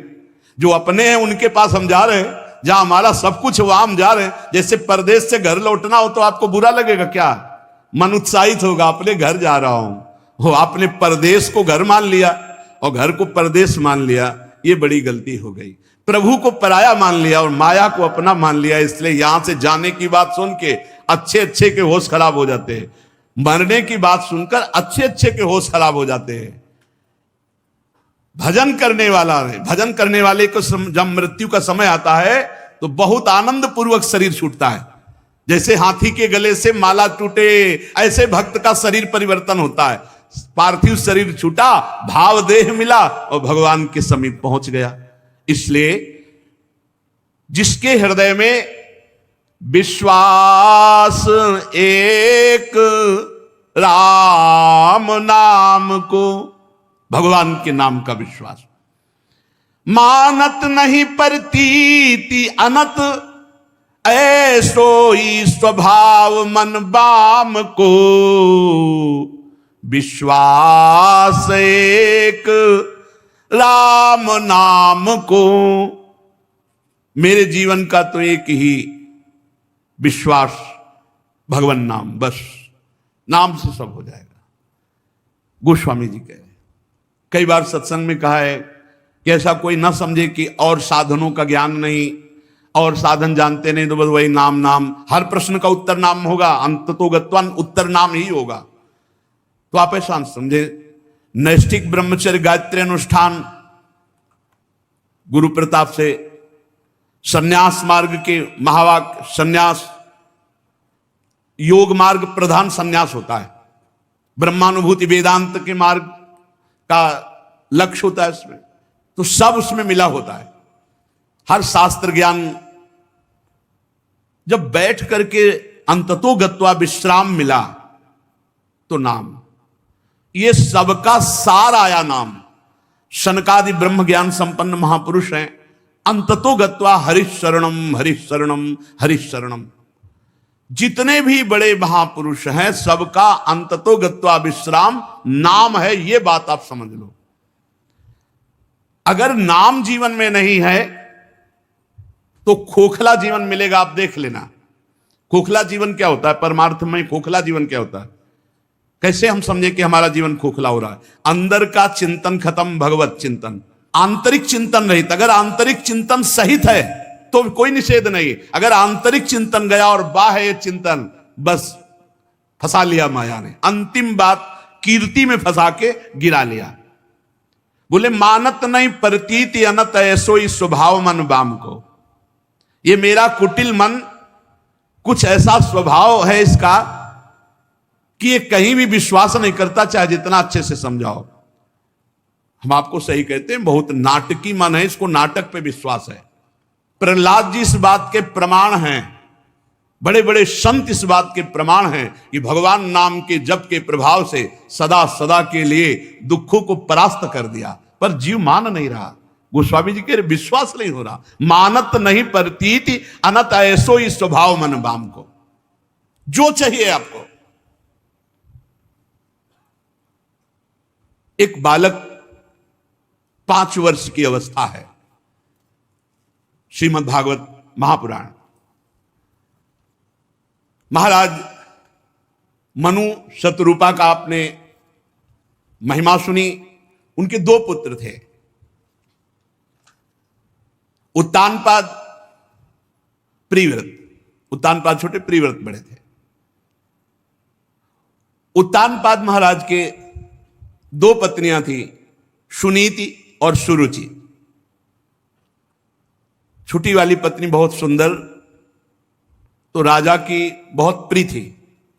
जो अपने हैं उनके पास हम जा रहे हैं, जहां हमारा सब कुछ वहां हम जा रहे हैं। जैसे परदेश से घर लौटना हो तो आपको बुरा लगेगा क्या? मन उत्साहित होगा, अपने घर जा रहा हूं। वो आपने परदेश को घर मान लिया और घर को परदेश मान लिया, ये बड़ी गलती हो गई। प्रभु को पराया मान लिया और माया को अपना मान लिया। इसलिए यहां से जाने की बात सुन के अच्छे अच्छे के होश खराब हो जाते हैं, मरने की बात सुनकर अच्छे अच्छे के होश खराब हो जाते हैं। भजन करने वाला है, भजन करने वाले को जब मृत्यु का समय आता है तो बहुत आनंद पूर्वक शरीर छूटता है। जैसे हाथी के गले से माला टूटे, ऐसे भक्त का शरीर परिवर्तन होता है। पार्थिव शरीर छूटा, भाव देह मिला और भगवान के समीप पहुंच गया। इसलिए जिसके हृदय में विश्वास एक राम नाम को, भगवान के नाम का विश्वास, मानत नहीं परतीति अनत, ऐसो ही स्वभाव मन बाम को। विश्वास एक राम नाम को। मेरे जीवन का तो एक ही विश्वास, भगवान नाम, बस नाम से सब हो जाएगा। गोस्वामी जी कह रहे, कई बार सत्संग में कहा है कि ऐसा कोई ना समझे कि और साधनों का ज्ञान नहीं और साधन जानते नहीं तो बस वही नाम नाम, हर प्रश्न का उत्तर नाम होगा, अंततोगत्वा उत्तर नाम ही होगा। तो आप ऐसा समझे, नैष्ठिक ब्रह्मचर्य गायत्री अनुष्ठान गुरु प्रताप से, संन्यास मार्ग के महावाक्य संन्यास, योग मार्ग प्रधान संन्यास होता है, ब्रह्मानुभूति वेदांत के मार्ग का लक्ष्य होता है इसमें, तो सब उसमें मिला होता है। हर शास्त्र ज्ञान जब बैठ करके अंततो गत्वा विश्राम मिला तो नाम, ये सबका सार आया नाम। शनकादि ब्रह्म ज्ञान संपन्न महापुरुष हैं, अंततो गत्वा हरिश शरणम हरिश शरणम हरिश शरणम। जितने भी बड़े महापुरुष हैं सबका अंततो गत्वा विश्राम नाम है, ये बात आप समझ लो। अगर नाम जीवन में नहीं है तो खोखला जीवन मिलेगा। आप देख लेना खोखला जीवन क्या होता है, परमार्थ में खोखला जीवन क्या होता है। कैसे हम समझे कि हमारा जीवन खोखला हो रहा है? अंदर का चिंतन खत्म, भगवत चिंतन, आंतरिक चिंतन रहित। अगर आंतरिक चिंतन सहित है तो कोई निषेध नहीं। अगर आंतरिक चिंतन गया और बाह्य चिंतन, बस फंसा लिया माया ने, अंतिम बात कीर्ति में फंसा के गिरा लिया। बोले मानत नहीं प्रतीति अनत, ऐसो ही स्वभाव मन बाम को। ये मेरा कुटिल मन कुछ ऐसा स्वभाव है इसका कि ये कहीं भी विश्वास नहीं करता, चाहे जितना अच्छे से समझाओ। हम आपको सही कहते हैं, बहुत नाटकी मन है, इसको नाटक पे विश्वास है। प्रहलाद जी इस बात के प्रमाण हैं, बड़े बड़े संत इस बात के प्रमाण हैं कि भगवान नाम के जप के प्रभाव से सदा सदा के लिए दुखों को परास्त कर दिया, पर जीव मान नहीं रहा। गोस्वामी जी के विश्वास नहीं हो रहा। मानत नहीं प्रतीति अनत, ऐसो ही स्वभाव मन बाम को। जो चाहिए आपको। एक बालक 5 वर्ष की अवस्था है, श्रीमद् भागवत महापुराण, महाराज मनु शतरूपा का आपने महिमा सुनी। उनके दो पुत्र थे, उत्तानपाद, प्रियव्रत। उत्तानपाद छोटे, प्रियव्रत बड़े थे। उत्तानपाद महाराज के दो पत्नियां थी, सुनीति और सुरुचि। छोटी वाली पत्नी बहुत सुंदर, तो राजा की बहुत प्रिय थी।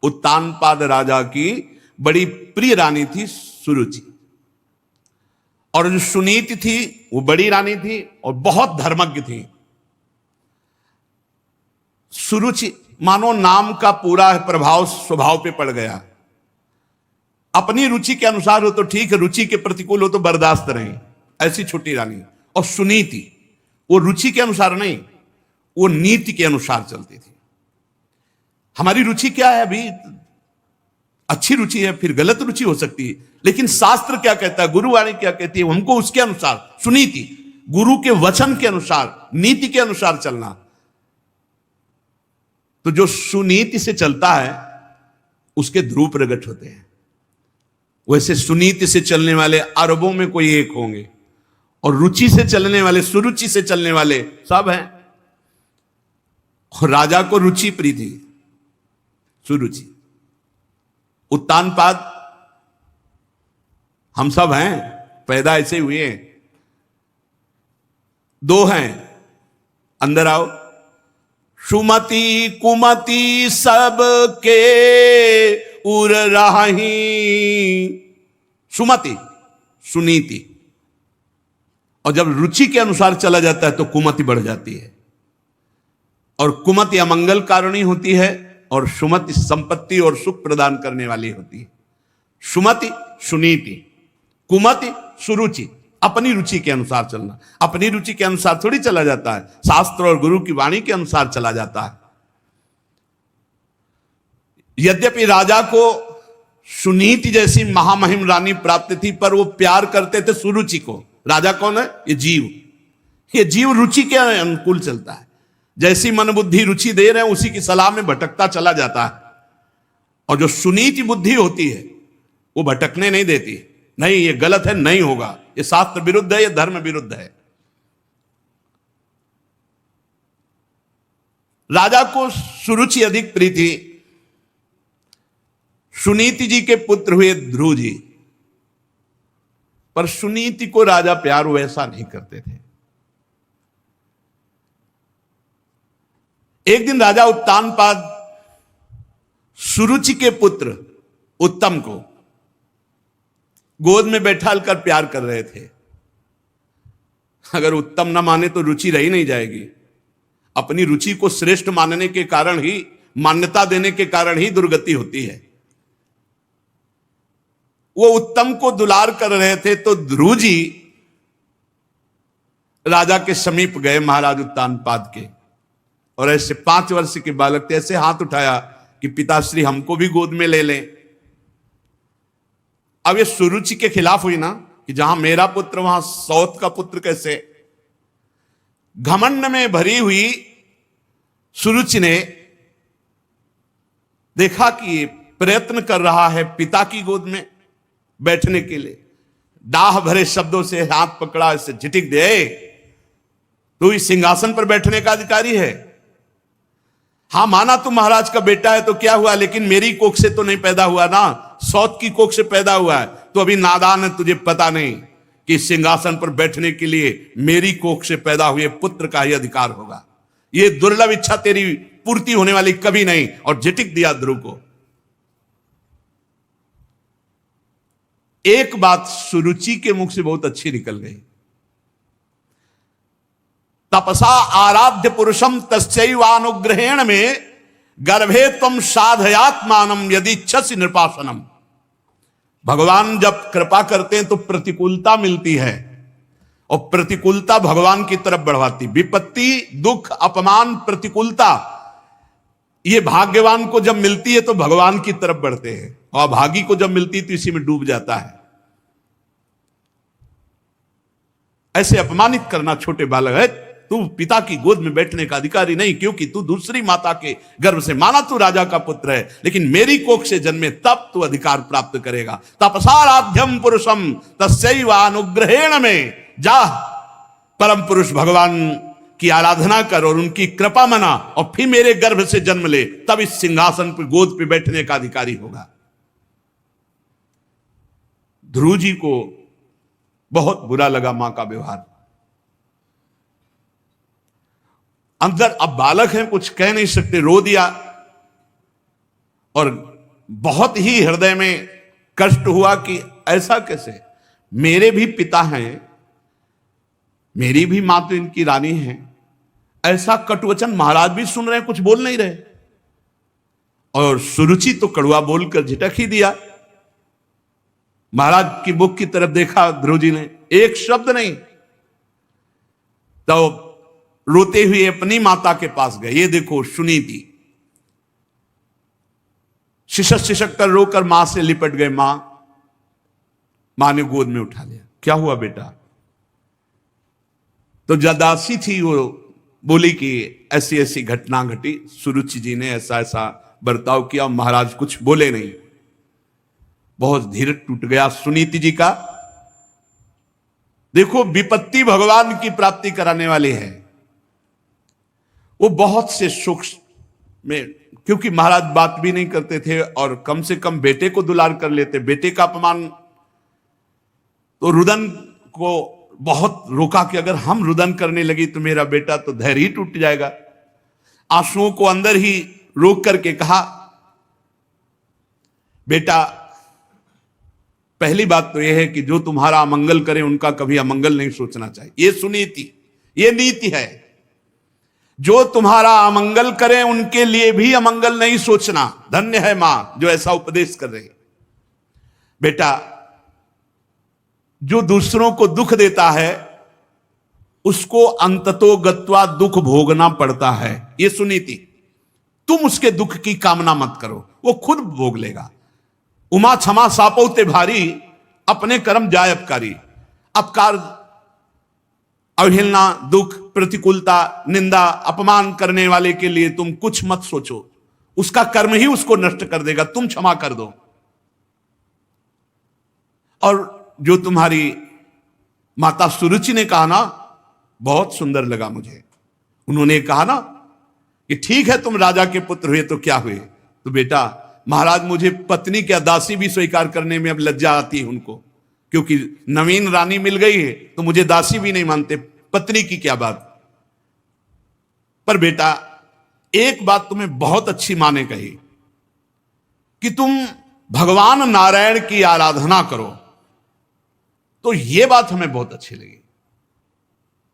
उत्तानपाद राजा की बड़ी प्रिय रानी थी सुरुचि, और जो सुनीति थी वो बड़ी रानी थी और बहुत धर्मज्ञ थी। सुरुचि मानो नाम का पूरा प्रभाव स्वभाव पे पड़ गया। अपनी रुचि के अनुसार हो तो ठीक है, रुचि के प्रतिकूल हो तो बर्दाश्त रहे, ऐसी छोटी रानी। और सुनीति वो रुचि के अनुसार नहीं, वो नीति के अनुसार चलती थी। हमारी रुचि क्या है? अभी अच्छी रुचि है, फिर गलत रुचि हो सकती है, लेकिन शास्त्र क्या कहता है, गुरुवाणी क्या कहती है, हमको उसके अनुसार, सुनीति, गुरु के वचन के अनुसार, नीति के अनुसार चलना। तो जो सुनीति से चलता है उसके ध्रुव प्रकट होते हैं। वैसे सुनीति से चलने वाले अरबों में कोई एक होंगे, और रुचि से चलने वाले, सुरुचि से चलने वाले सब हैं। और राजा को रुचि प्रिय थी, सुरुचि। उत्तानपाद हम सब हैं, पैदा ऐसे हुए हैं। दो हैं, अंदर आओ। सुमति कुमति सब के उर राही। सुमति सुनीति, और जब रुचि के अनुसार चला जाता है तो कुमति बढ़ जाती है, और कुमति अमंगल कारिणी होती है, और सुमति संपत्ति और सुख प्रदान करने वाली होती है। सुमति सुनीति, कुमति सुरुचि, अपनी रुचि के अनुसार चलना। अपनी रुचि के अनुसार थोड़ी चला जाता है, शास्त्र और गुरु की वाणी के अनुसार चला जाता है। यद्यपि राजा को सुनीति जैसी महामहिम रानी प्राप्त थी, पर वो प्यार करते थे सुरुचि को। राजा कौन है? ये जीव। ये जीव रुचि के अनुकूल चलता है। जैसी मन बुद्धि रुचि दे रहे हैं उसी की सलाह में भटकता चला जाता है। और जो सुनीति बुद्धि होती है वो भटकने नहीं देती। नहीं, ये गलत है, नहीं होगा, ये शास्त्र विरुद्ध है, ये धर्म विरुद्ध है। राजा को सुरुचि अधिक प्रिय थी। सुनीति जी के पुत्र हुए ध्रुव जी, पर सुनीति को राजा प्यार वैसा नहीं करते थे। एक दिन राजा उत्तानपाद सुरुचि के पुत्र उत्तम को गोद में बैठाल कर प्यार कर रहे थे। अगर उत्तम ना माने तो रुचि रही नहीं जाएगी। अपनी रुचि को श्रेष्ठ मानने के कारण ही, मान्यता देने के कारण ही दुर्गति होती है। वो उत्तम को दुलार कर रहे थे, तो ध्रुव जी राजा के समीप गए, महाराज उत्तानपाद के, और ऐसे 5 वर्ष के बालक थे, ऐसे हाथ उठाया कि पिताश्री हमको भी गोद में ले लें। अब ये सुरुचि के खिलाफ हुई ना, कि जहां मेरा पुत्र वहां सौत का पुत्र कैसे। घमंड में भरी हुई सुरुचि ने देखा कि ये प्रयत्न कर रहा है पिता की गोद में बैठने के लिए, डाह भरे शब्दों से हाथ पकड़ा, इससे झिटिक दे, तू इस सिंहासन पर बैठने का अधिकारी है। हां, माना तू महाराज का बेटा है तो क्या हुआ, लेकिन मेरी कोख से तो नहीं पैदा हुआ ना, सौत की कोख से पैदा हुआ है। तो अभी नादान है, तुझे पता नहीं कि सिंहासन पर बैठने के लिए मेरी कोख से पैदा हुए पुत्र का ही अधिकार होगा। ये दुर्लभ इच्छा तेरी पूर्ति होने वाली कभी नहीं। और झिटिक दिया ध्रुव को। एक बात सुरुचि के मुख से बहुत अच्छी निकल गई। तपसा आराध्य पुरुषम तस्यैवानुग्रहेण में गर्भे त्वं साधयात्मानम यदि इच्छसि नृपासनम। भगवान जब कृपा करते हैं तो प्रतिकूलता मिलती है, और प्रतिकूलता भगवान की तरफ बढ़वाती। विपत्ति, दुख, अपमान, प्रतिकूलता, ये भाग्यवान को जब मिलती है तो भगवान की तरफ बढ़ते हैं, और अभागी को जब मिलती है तो इसी में डूब जाता है। ऐसे अपमानित करना छोटे बालक है, तू पिता की गोद में बैठने का अधिकारी नहीं, क्योंकि तू दूसरी माता के गर्भ से, माना तू राजा का पुत्र है, लेकिन मेरी कोख से जन्मे तब तू अधिकार प्राप्त करेगा। तपसाराध्यम पुरुषम तस्यैव अनुग्रहेण में, जा परम पुरुष भगवान की आराधना कर और उनकी कृपा मना, और फिर मेरे गर्भ से जन्म ले, तब इस सिंहासन पर गोद पे बैठने का अधिकारी होगा। ध्रुव जी को बहुत बुरा लगा मां का व्यवहार। अंदर अब बालक हैं, कुछ कह नहीं सकते, रो दिया, और बहुत ही हृदय में कष्ट हुआ कि ऐसा कैसे, मेरे भी पिता हैं, मेरी भी मां तो इनकी रानी है, ऐसा कटुवचन महाराज भी सुन रहे हैं, कुछ बोल नहीं रहे। और सुरुचि तो कड़वा बोलकर झिटक ही दिया। महाराज की मुख की तरफ देखा ध्रुव जी ने, एक शब्द नहीं। तो रोते हुए अपनी माता के पास गए। ये देखो सुनीति, शिशक शिशक कर रोकर मां से लिपट गए। मां ने गोद में उठा लिया। क्या हुआ बेटा? तो जदासी थी, वो बोली कि ऐसी ऐसी घटना घटी, सुरुचि जी ने ऐसा ऐसा बर्ताव किया। महाराज कुछ बोले नहीं। बहुत धीरज टूट गया सुनीति जी का। देखो, विपत्ति भगवान की प्राप्ति कराने वाली है। वो बहुत से सुख में, क्योंकि महाराज बात भी नहीं करते थे और कम से कम बेटे को दुलार कर लेते। बेटे का अपमान तो रुदन को बहुत रोका कि अगर हम रुदन करने लगी तो मेरा बेटा तो धैर्य ही टूट जाएगा। आंसुओं को अंदर ही रोक करके कहा, बेटा पहली बात तो यह है कि जो तुम्हारा अमंगल करे उनका कभी अमंगल नहीं सोचना चाहिए। ये सुनीति, ये नीति है। जो तुम्हारा अमंगल करे उनके लिए भी अमंगल नहीं सोचना। धन्य है मां जो ऐसा उपदेश कर रही। बेटा, जो दूसरों को दुख देता है उसको अंततो गत्वा दुख भोगना पड़ता है। ये सुनीति। तुम उसके दुख की कामना मत करो, वो खुद भोग लेगा। उमा क्षमा सापौते भारी, अपने कर्म जाय अपकारी। अपकार, अवहेलना, दुख, प्रतिकूलता, निंदा, अपमान करने वाले के लिए तुम कुछ मत सोचो। उसका कर्म ही उसको नष्ट कर देगा। तुम क्षमा कर दो। और जो तुम्हारी माता सुरुचि ने कहा ना, बहुत सुंदर लगा मुझे। उन्होंने कहा ना कि ठीक है तुम राजा के पुत्र हुए तो क्या हुए, तो बेटा महाराज मुझे पत्नी क्या दासी भी स्वीकार करने में अब लज्जा आती है उनको, क्योंकि नवीन रानी मिल गई है तो मुझे दासी भी नहीं मानते, पत्नी की क्या बात। पर बेटा एक बात तुम्हें बहुत अच्छी मां ने कही कि तुम भगवान नारायण की आराधना करो। तो यह बात हमें बहुत अच्छी लगी।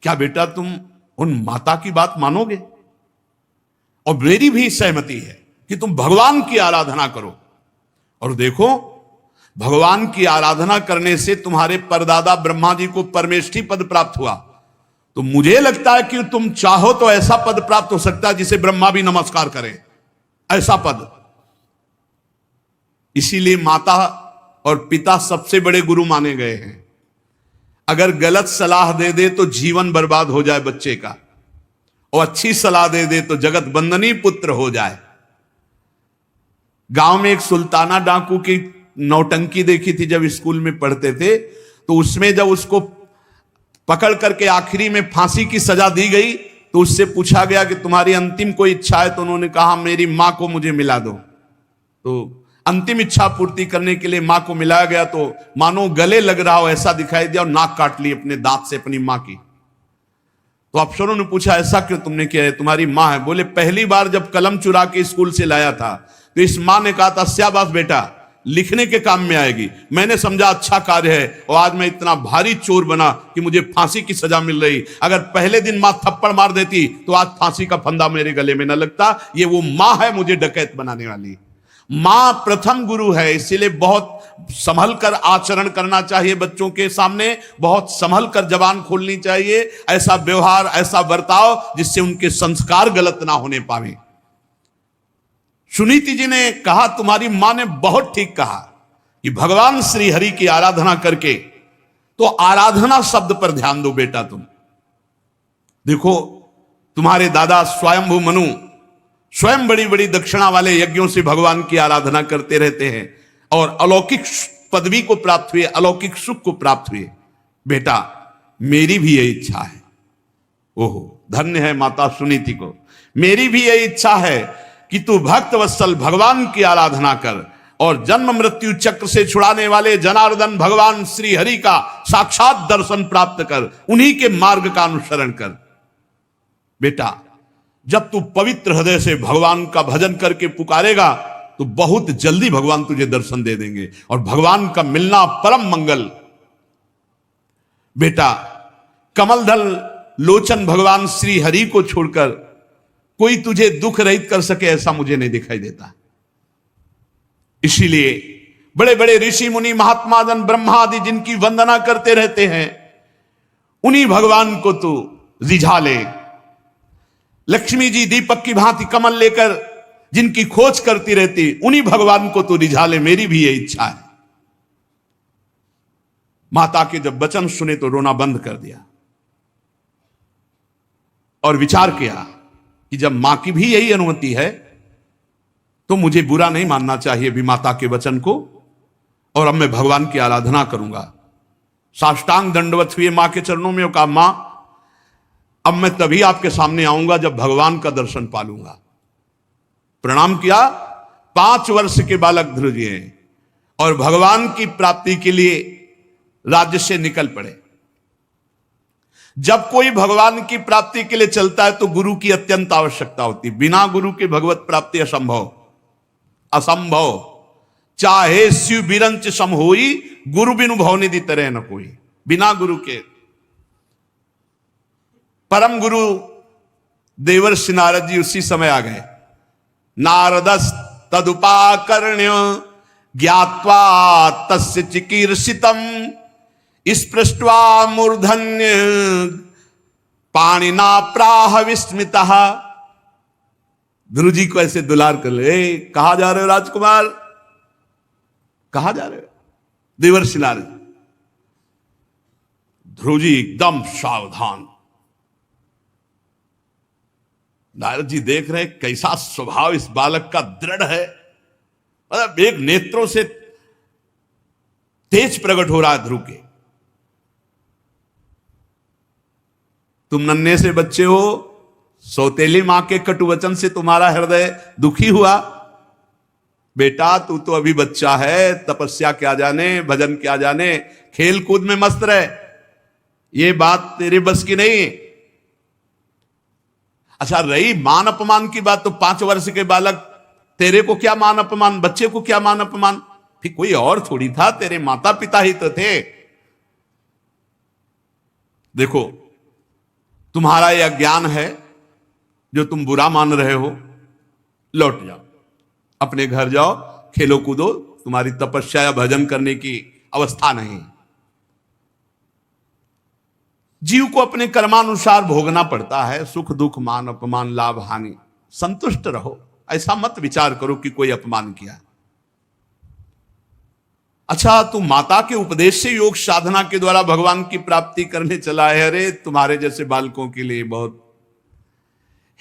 क्या बेटा तुम उन माता की बात मानोगे? और मेरी भी सहमति है कि तुम भगवान की आराधना करो। और देखो, भगवान की आराधना करने से तुम्हारे परदादा ब्रह्मा जी को परमेष्ठी पद प्राप्त हुआ। तो मुझे लगता है कि तुम चाहो तो ऐसा पद प्राप्त हो सकता है जिसे ब्रह्मा भी नमस्कार करें, ऐसा पद। इसीलिए माता और पिता सबसे बड़े गुरु माने गए हैं। अगर गलत सलाह दे दे तो जीवन बर्बाद हो जाए बच्चे का, और अच्छी सलाह दे दे तो जगत बंदनी पुत्र हो जाए। गांव में एक सुल्ताना डाकू की नौटंकी देखी थी जब स्कूल में पढ़ते थे। तो उसमें जब उसको पकड़ करके आखिरी में फांसी की सजा दी गई तो उससे पूछा गया कि तुम्हारी अंतिम कोई इच्छा है? तो उन्होंने कहा मेरी मां को मुझे मिला दो। तो अंतिम इच्छा पूर्ति करने के लिए मां को मिलाया गया तो मानो गले लग रहा हो ऐसा दिखाई दिया और नाक काट ली अपने दांत से अपनी मां की। तो अफसरों ने पूछा ऐसा क्यों तुमने किया है? तुम्हारी मां है। बोले पहली बार जब कलम चुरा के स्कूल से लाया था तो इस मां ने कहा था शाबाश बेटा, लिखने के काम में आएगी। मैंने समझा अच्छा कार्य है और आज मैं इतना भारी चोर बना कि मुझे फांसी की सजा मिल रही। अगर पहले दिन मां थप्पड़ मार देती तो आज फांसी का फंदा मेरे गले में न लगता। ये वो मां है मुझे डकैत बनाने वाली। मां प्रथम गुरु है, इसीलिए बहुत संभल कर आचरण करना चाहिए बच्चों के सामने, बहुत संभल कर जबान खोलनी चाहिए। ऐसा व्यवहार, ऐसा बर्ताव जिससे उनके संस्कार गलत ना होने पावे। सुनीति जी ने कहा, तुम्हारी मां ने बहुत ठीक कहा कि भगवान श्री हरि की आराधना करके, तो आराधना शब्द पर ध्यान दो बेटा तुम। देखो, तुम्हारे दादा स्वयंभू मनु स्वयं बड़ी बड़ी दक्षिणा वाले यज्ञों से भगवान की आराधना करते रहते हैं और अलौकिक पदवी को प्राप्त हुए, अलौकिक सुख को प्राप्त हुए। बेटा, मेरी भी यही इच्छा है। ओहो, धन्य है माता सुनीति को। मेरी भी यही इच्छा है कि तू भक्त वत्सल भगवान की आराधना कर और जन्म मृत्यु चक्र से छुड़ाने वाले जनार्दन भगवान श्री हरि का साक्षात दर्शन प्राप्त कर, उन्हीं के मार्ग का अनुसरण कर। बेटा, जब तू पवित्र हृदय से भगवान का भजन करके पुकारेगा तो बहुत जल्दी भगवान तुझे दर्शन दे देंगे और भगवान का मिलना परम मंगल। बेटा, कमलदल लोचन भगवान श्री हरि को छोड़कर कोई तुझे दुख रहित कर सके ऐसा मुझे नहीं दिखाई देता। इसीलिए बड़े बड़े ऋषि मुनि महात्मा जन ब्रह्मा आदि जिनकी वंदना करते रहते हैं, उन्हीं भगवान को तू रिझा ले। लक्ष्मी जी दीपक की भांति कमल लेकर जिनकी खोज करती रहती, उन्हीं भगवान को तू रिझा ले। मेरी भी यही इच्छा है। माता के जब वचन सुने तो रोना बंद कर दिया और विचार किया कि जब मां की भी यही अनुमति है तो मुझे बुरा नहीं मानना चाहिए भी माता के वचन को, और अब मैं भगवान की आराधना करूंगा। साष्टांग दंडवत हुए मां के चरणों में, कहा मां, अब मैं तभी आपके सामने आऊंगा जब भगवान का दर्शन पालूंगा। प्रणाम किया। 5 वर्ष के बालक ध्रुव जी हैं और भगवान की प्राप्ति के लिए राज्य से निकल पड़े। जब कोई भगवान की प्राप्ति के लिए चलता है तो गुरु की अत्यंत आवश्यकता होती। बिना गुरु के भगवत प्राप्ति असंभव, असंभव। चाहे शिव बिरंच सम होई, गुरु बिनु भवनिधि तरह न कोई। बिना गुरु के। परम गुरु देवर्षि नारद जी उसी समय आ गए। नारदस तदुपाकर्ण्य ज्ञात्वा तस्य चिकीर्षितम स्पृष्ट्वा मूर्धन्य पाणिना प्राह विस्मितः। ध्रुव जी को ऐसे दुलार कर ले, कहा जा रहे हो राजकुमार, कहा जा रहे हो? देवर्षि नारद। ध्रुव जी एकदम सावधान। नारद जी देख रहे कैसा स्वभाव इस बालक का दृढ़ है, मतलब एक नेत्रों से तेज प्रकट हो रहा है ध्रुव के। तुम नन्हे से बच्चे हो, सौतेली मां के कटु वचन से तुम्हारा हृदय दुखी हुआ। बेटा, तू तो अभी बच्चा है, तपस्या क्या जाने, भजन क्या जाने, खेल कूद में मस्त रहे, ये बात तेरे बस की नहीं। अच्छा, रही मान अपमान की बात, तो 5 वर्ष के बालक, तेरे को क्या मान अपमान, बच्चे को क्या मान अपमान? फिर कोई और थोड़ी था, तेरे माता पिता ही तो थे। देखो, तुम्हारा यह ज्ञान है जो तुम बुरा मान रहे हो, लौट जाओ, अपने घर जाओ, खेलो कूदो, तुम्हारी तपस्या या भजन करने की अवस्था नहीं। जीव को अपने कर्मानुसार भोगना पड़ता है, सुख दुख मान अपमान लाभ हानि, संतुष्ट रहो। ऐसा मत विचार करो कि कोई अपमान किया। अच्छा, तू माता के उपदेश से योग साधना के द्वारा भगवान की प्राप्ति करने चला है। अरे, तुम्हारे जैसे बालकों के लिए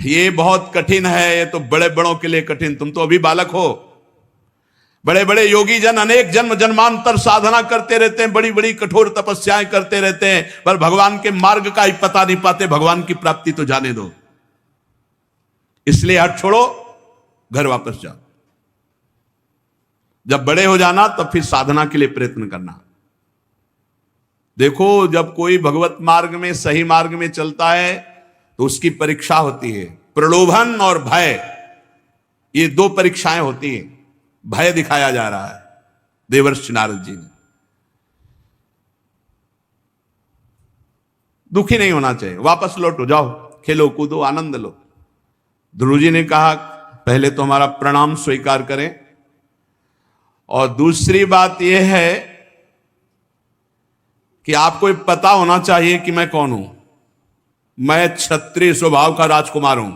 ये बहुत कठिन है। ये तो बड़े बड़ों के लिए कठिन, तुम तो अभी बालक हो। बड़े बड़े योगी जन अनेक जन्म जन्मांतर साधना करते रहते हैं, बड़ी बड़ी कठोर तपस्याएं करते रहते हैं, पर भगवान के मार्ग का ही पता नहीं पाते। भगवान की प्राप्ति तो जाने दो। इसलिए हट छोड़ो, घर वापस जाओ। जब बड़े हो जाना तब फिर साधना के लिए प्रयत्न करना। देखो, जब कोई भगवत मार्ग में, सही मार्ग में चलता है तो उसकी परीक्षा होती है। प्रलोभन और भय, ये 2 परीक्षाएं होती हैं। भय दिखाया जा रहा है देवर्षि नारद जी ने। दुखी नहीं होना चाहिए, वापस लौटो, जाओ, खेलो कूदो, आनंद लो। ध्रुव जी ने कहा, पहले तो हमारा प्रणाम स्वीकार करें, और दूसरी बात यह है कि आपको पता होना चाहिए कि मैं कौन हूं। मैं क्षत्रिय स्वभाव का राजकुमार हूं।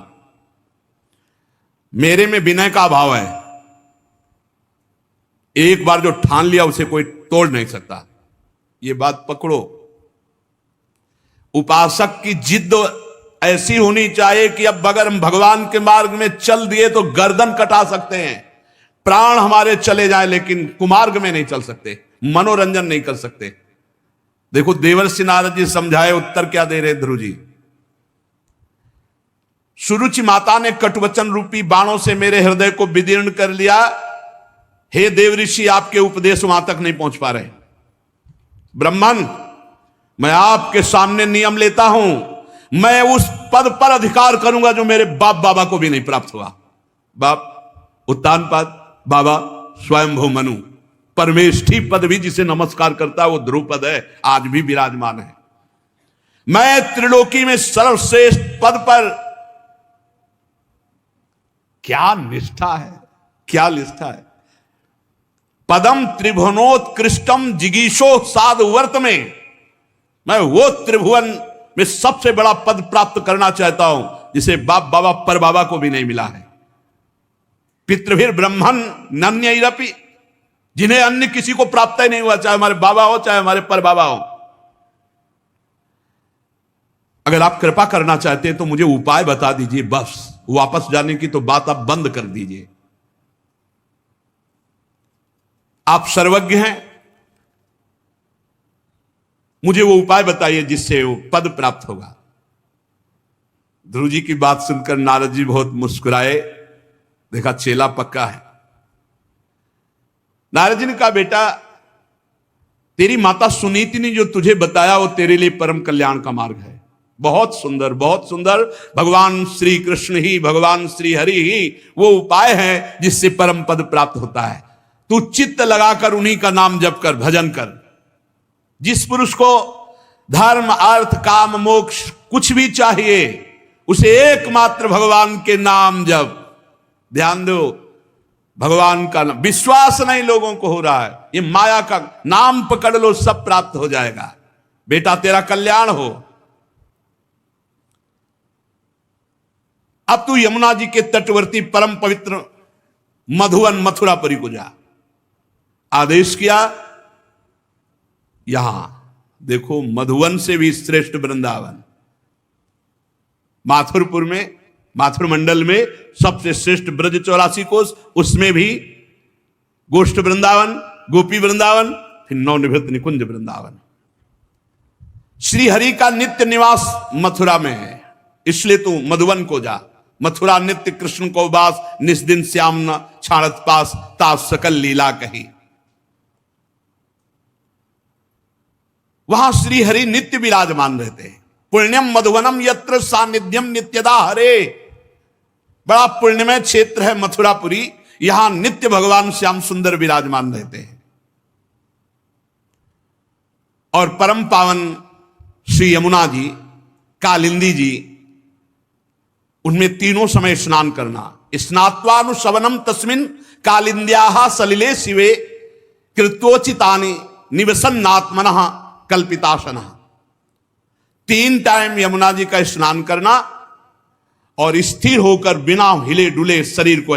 मेरे में विनय का अभाव है। एक बार जो ठान लिया उसे कोई तोड़ नहीं सकता। ये बात पकड़ो। उपासक की जिद ऐसी होनी चाहिए कि अब अगर हम भगवान के मार्ग में चल दिए तो गर्दन कटा सकते हैं, प्राण हमारे चले जाए, लेकिन कुमार्ग में नहीं चल सकते, मनोरंजन नहीं कर सकते। देखो देवर्षि नारद जी समझाए, उत्तर क्या दे रहे ध्रुव जी। सुरुचि माता ने कटवचन रूपी बाणों से मेरे हृदय को विदीर्ण कर लिया। हे देव ऋषि, आपके उपदेश वहां तक नहीं पहुंच पा रहे। ब्राह्मण, मैं आपके सामने नियम लेता हूं, मैं उस पद पर अधिकार करूंगा जो मेरे बाप बाबा को भी नहीं प्राप्त हुआ। बाप उत्तानपाद, बाबा स्वयंभू मनु, परमेष्ठी पद भी जिसे नमस्कार करता है वो ध्रुव पद है, आज भी विराजमान है। मैं त्रिलोकी में सर्वश्रेष्ठ पद पर, क्या निष्ठा है, क्या निष्ठा है। पदम त्रिभुवनोत्कृष्टम जिगीषो साधु वर्त में, मैं वो त्रिभुवन में सबसे बड़ा पद प्राप्त करना चाहता हूं जिसे बाप बाबा पर बाबा को भी नहीं मिला है। पितृभिर ब्रह्मन नन्यरपि, जिन्हें अन्य किसी को प्राप्त ही नहीं हुआ, चाहे हमारे बाबा हो चाहे हमारे पर बाबा हो। अगर आप कृपा करना चाहते हैं तो मुझे उपाय बता दीजिए, बस वापस जाने की तो बात आप बंद कर दीजिए। आप सर्वज्ञ हैं, मुझे वो उपाय बताइए जिससे वो पद प्राप्त होगा। ध्रुव जी की बात सुनकर नारद जी बहुत मुस्कुराए, देखा चेला पक्का है। नारद जी ने कहा, बेटा तेरी माता सुनीति ने जो तुझे बताया वो तेरे लिए परम कल्याण का मार्ग है। बहुत सुंदर, बहुत सुंदर। भगवान श्री कृष्ण ही, भगवान श्री हरि ही वो उपाय है जिससे परम पद प्राप्त होता है। तू चित्त लगाकर उन्हीं का नाम जप कर, भजन कर। जिस पुरुष को धर्म अर्थ काम मोक्ष कुछ भी चाहिए, उसे एकमात्र भगवान के नाम जप। ध्यान दो, भगवान का नाम, विश्वास नहीं लोगों को हो रहा है, ये माया का नाम पकड़ लो, सब प्राप्त हो जाएगा। बेटा तेरा कल्याण हो। अब तू यमुना जी के तटवर्ती परम पवित्र मधुवन मथुरापुरी को जा। आदेश किया। यहां देखो, मधुवन से भी श्रेष्ठ वृंदावन, माथुरपुर में, माथुर मंडल में सबसे श्रेष्ठ ब्रज 84 कोस, उसमें भी गोष्ठ वृंदावन, गोपी वृंदावन, फिर नवनिवृत्त निकुंज वृंदावन। श्री हरि का नित्य निवास मथुरा में है, इसलिए तू मधुवन को जा। मथुरा नित्य कृष्ण को वास, निस्दिन श्याम न छाड़त पास, तास सकल लीला कही। वहां श्री हरि नित्य विराजमान रहते हैं। पुण्यम मधुवनम यत्र सानिध्यम नित्यदा हरे, बड़ा पुण्यमय क्षेत्र है मथुरापुरी, यहां नित्य भगवान श्याम सुंदर विराजमान रहते हैं। और परम पावन श्री यमुना जी, कालिंदी जी, उनमें तीनों समय स्नान करना। स्नात्वानुशवनम तस्मिन कालिंद्याः सलिले शिवे कृत्वोचितानि निवसन्नात्मनः कल्पितासनः। 3 टाइम यमुना जी का स्नान करना और स्थिर होकर बिना हिले डुले शरीर को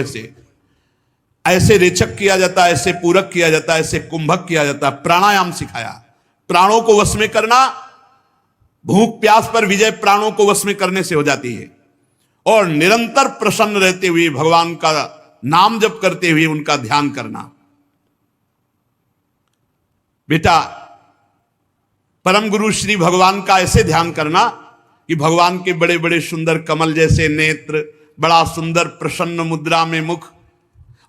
ऐसे रेचक किया जाता है, ऐसे पूरक किया जाता है, ऐसे कुंभक किया जाता है। प्राणायाम सिखाया, प्राणों को वश में करना। भूख प्यास पर विजय प्राणों को वश में करने से हो जाती है। और निरंतर प्रसन्न रहते हुए भगवान का नाम जप करते हुए उनका ध्यान करना। बेटा परम गुरु श्री भगवान का ऐसे ध्यान करना कि भगवान के बड़े बड़े सुंदर कमल जैसे नेत्र, बड़ा सुंदर प्रसन्न मुद्रा में मुख,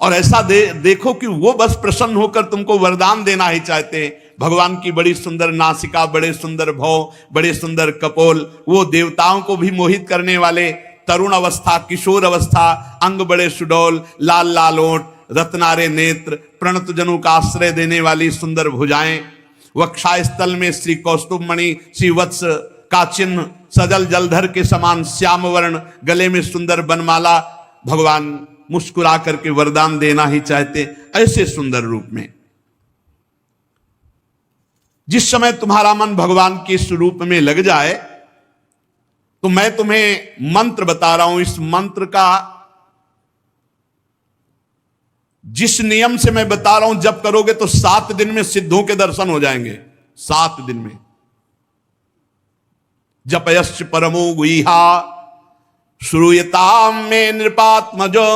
और ऐसा देखो कि वो बस प्रसन्न होकर तुमको वरदान देना ही चाहते हैं। भगवान की बड़ी सुंदर नासिका, बड़े सुंदर भौं, बड़े सुंदर कपोल, वो देवताओं को भी मोहित करने वाले, तरुण अवस्था, किशोर अवस्था, अंग बड़े सुडौल, लाल लाल ओंठ, रत्नारे नेत्र, प्रणत जनों का आश्रय देने वाली सुंदर भुजाएं, वक्षास्थल में श्री कौस्तुभ मणि, श्री वत्स का चिन्ह, सजल जलधर के समान श्याम वर्ण, गले में सुंदर बनमाला। भगवान मुस्कुरा करके वरदान देना ही चाहते, ऐसे सुंदर रूप में। जिस समय तुम्हारा मन भगवान के स्वरूप में लग जाए, तो मैं तुम्हें मंत्र बता रहा हूं। इस मंत्र का जिस नियम से मैं बता रहा हूं, जब करोगे तो 7 दिन में सिद्धों के दर्शन हो जाएंगे। 7 दिन में। जपयश्च परमो गुहा श्रूयताम में नृपात्मजो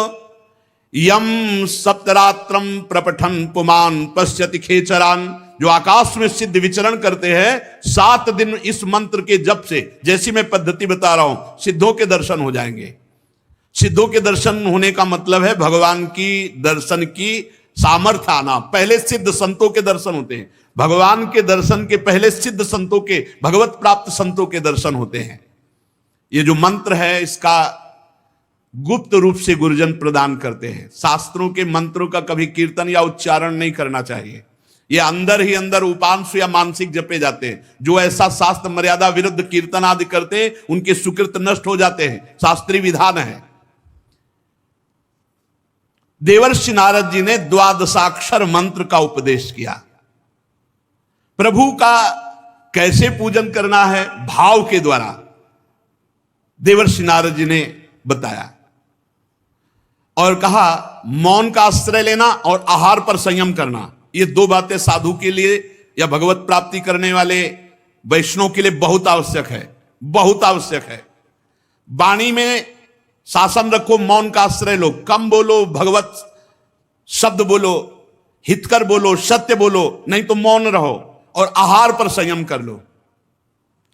यम सप्तरात्रम प्रपठन पुमान पश्यति खेचरान। जो आकाश में सिद्ध विचरण करते हैं 7 दिन इस मंत्र के जप से, जैसी मैं पद्धति बता रहा हूं, सिद्धों के दर्शन हो जाएंगे। सिद्धों के दर्शन होने का मतलब है भगवान की दर्शन की सामर्थ्य आना। पहले सिद्ध संतों के दर्शन होते हैं, भगवान के दर्शन के पहले सिद्ध संतों के, भगवत प्राप्त संतों के दर्शन होते हैं। ये जो मंत्र है इसका गुप्त रूप से गुरुजन प्रदान करते हैं। शास्त्रों के मंत्रों का कभी कीर्तन या उच्चारण नहीं करना चाहिए, ये अंदर ही अंदर उपांशु या मानसिक जपे जाते हैं। जो ऐसा शास्त्र मर्यादा विरुद्ध कीर्तन आदि करते हैं उनके सुकृत नष्ट हो जाते हैं, शास्त्रीय विधान है। देवर्षि नारद जी ने द्वादशाक्षर मंत्र का उपदेश किया। प्रभु का कैसे पूजन करना है, भाव के द्वारा देवर्षि नारद जी ने बताया और कहा मौन का आश्रय लेना और आहार पर संयम करना। ये 2 बातें साधु के लिए या भगवत प्राप्ति करने वाले वैष्णव के लिए बहुत आवश्यक है, बहुत आवश्यक है। वाणी में शासन रखो, मौन का आश्रय लो, कम बोलो, भगवत शब्द बोलो, हितकर बोलो, सत्य बोलो, नहीं तो मौन रहो और आहार पर संयम कर लो।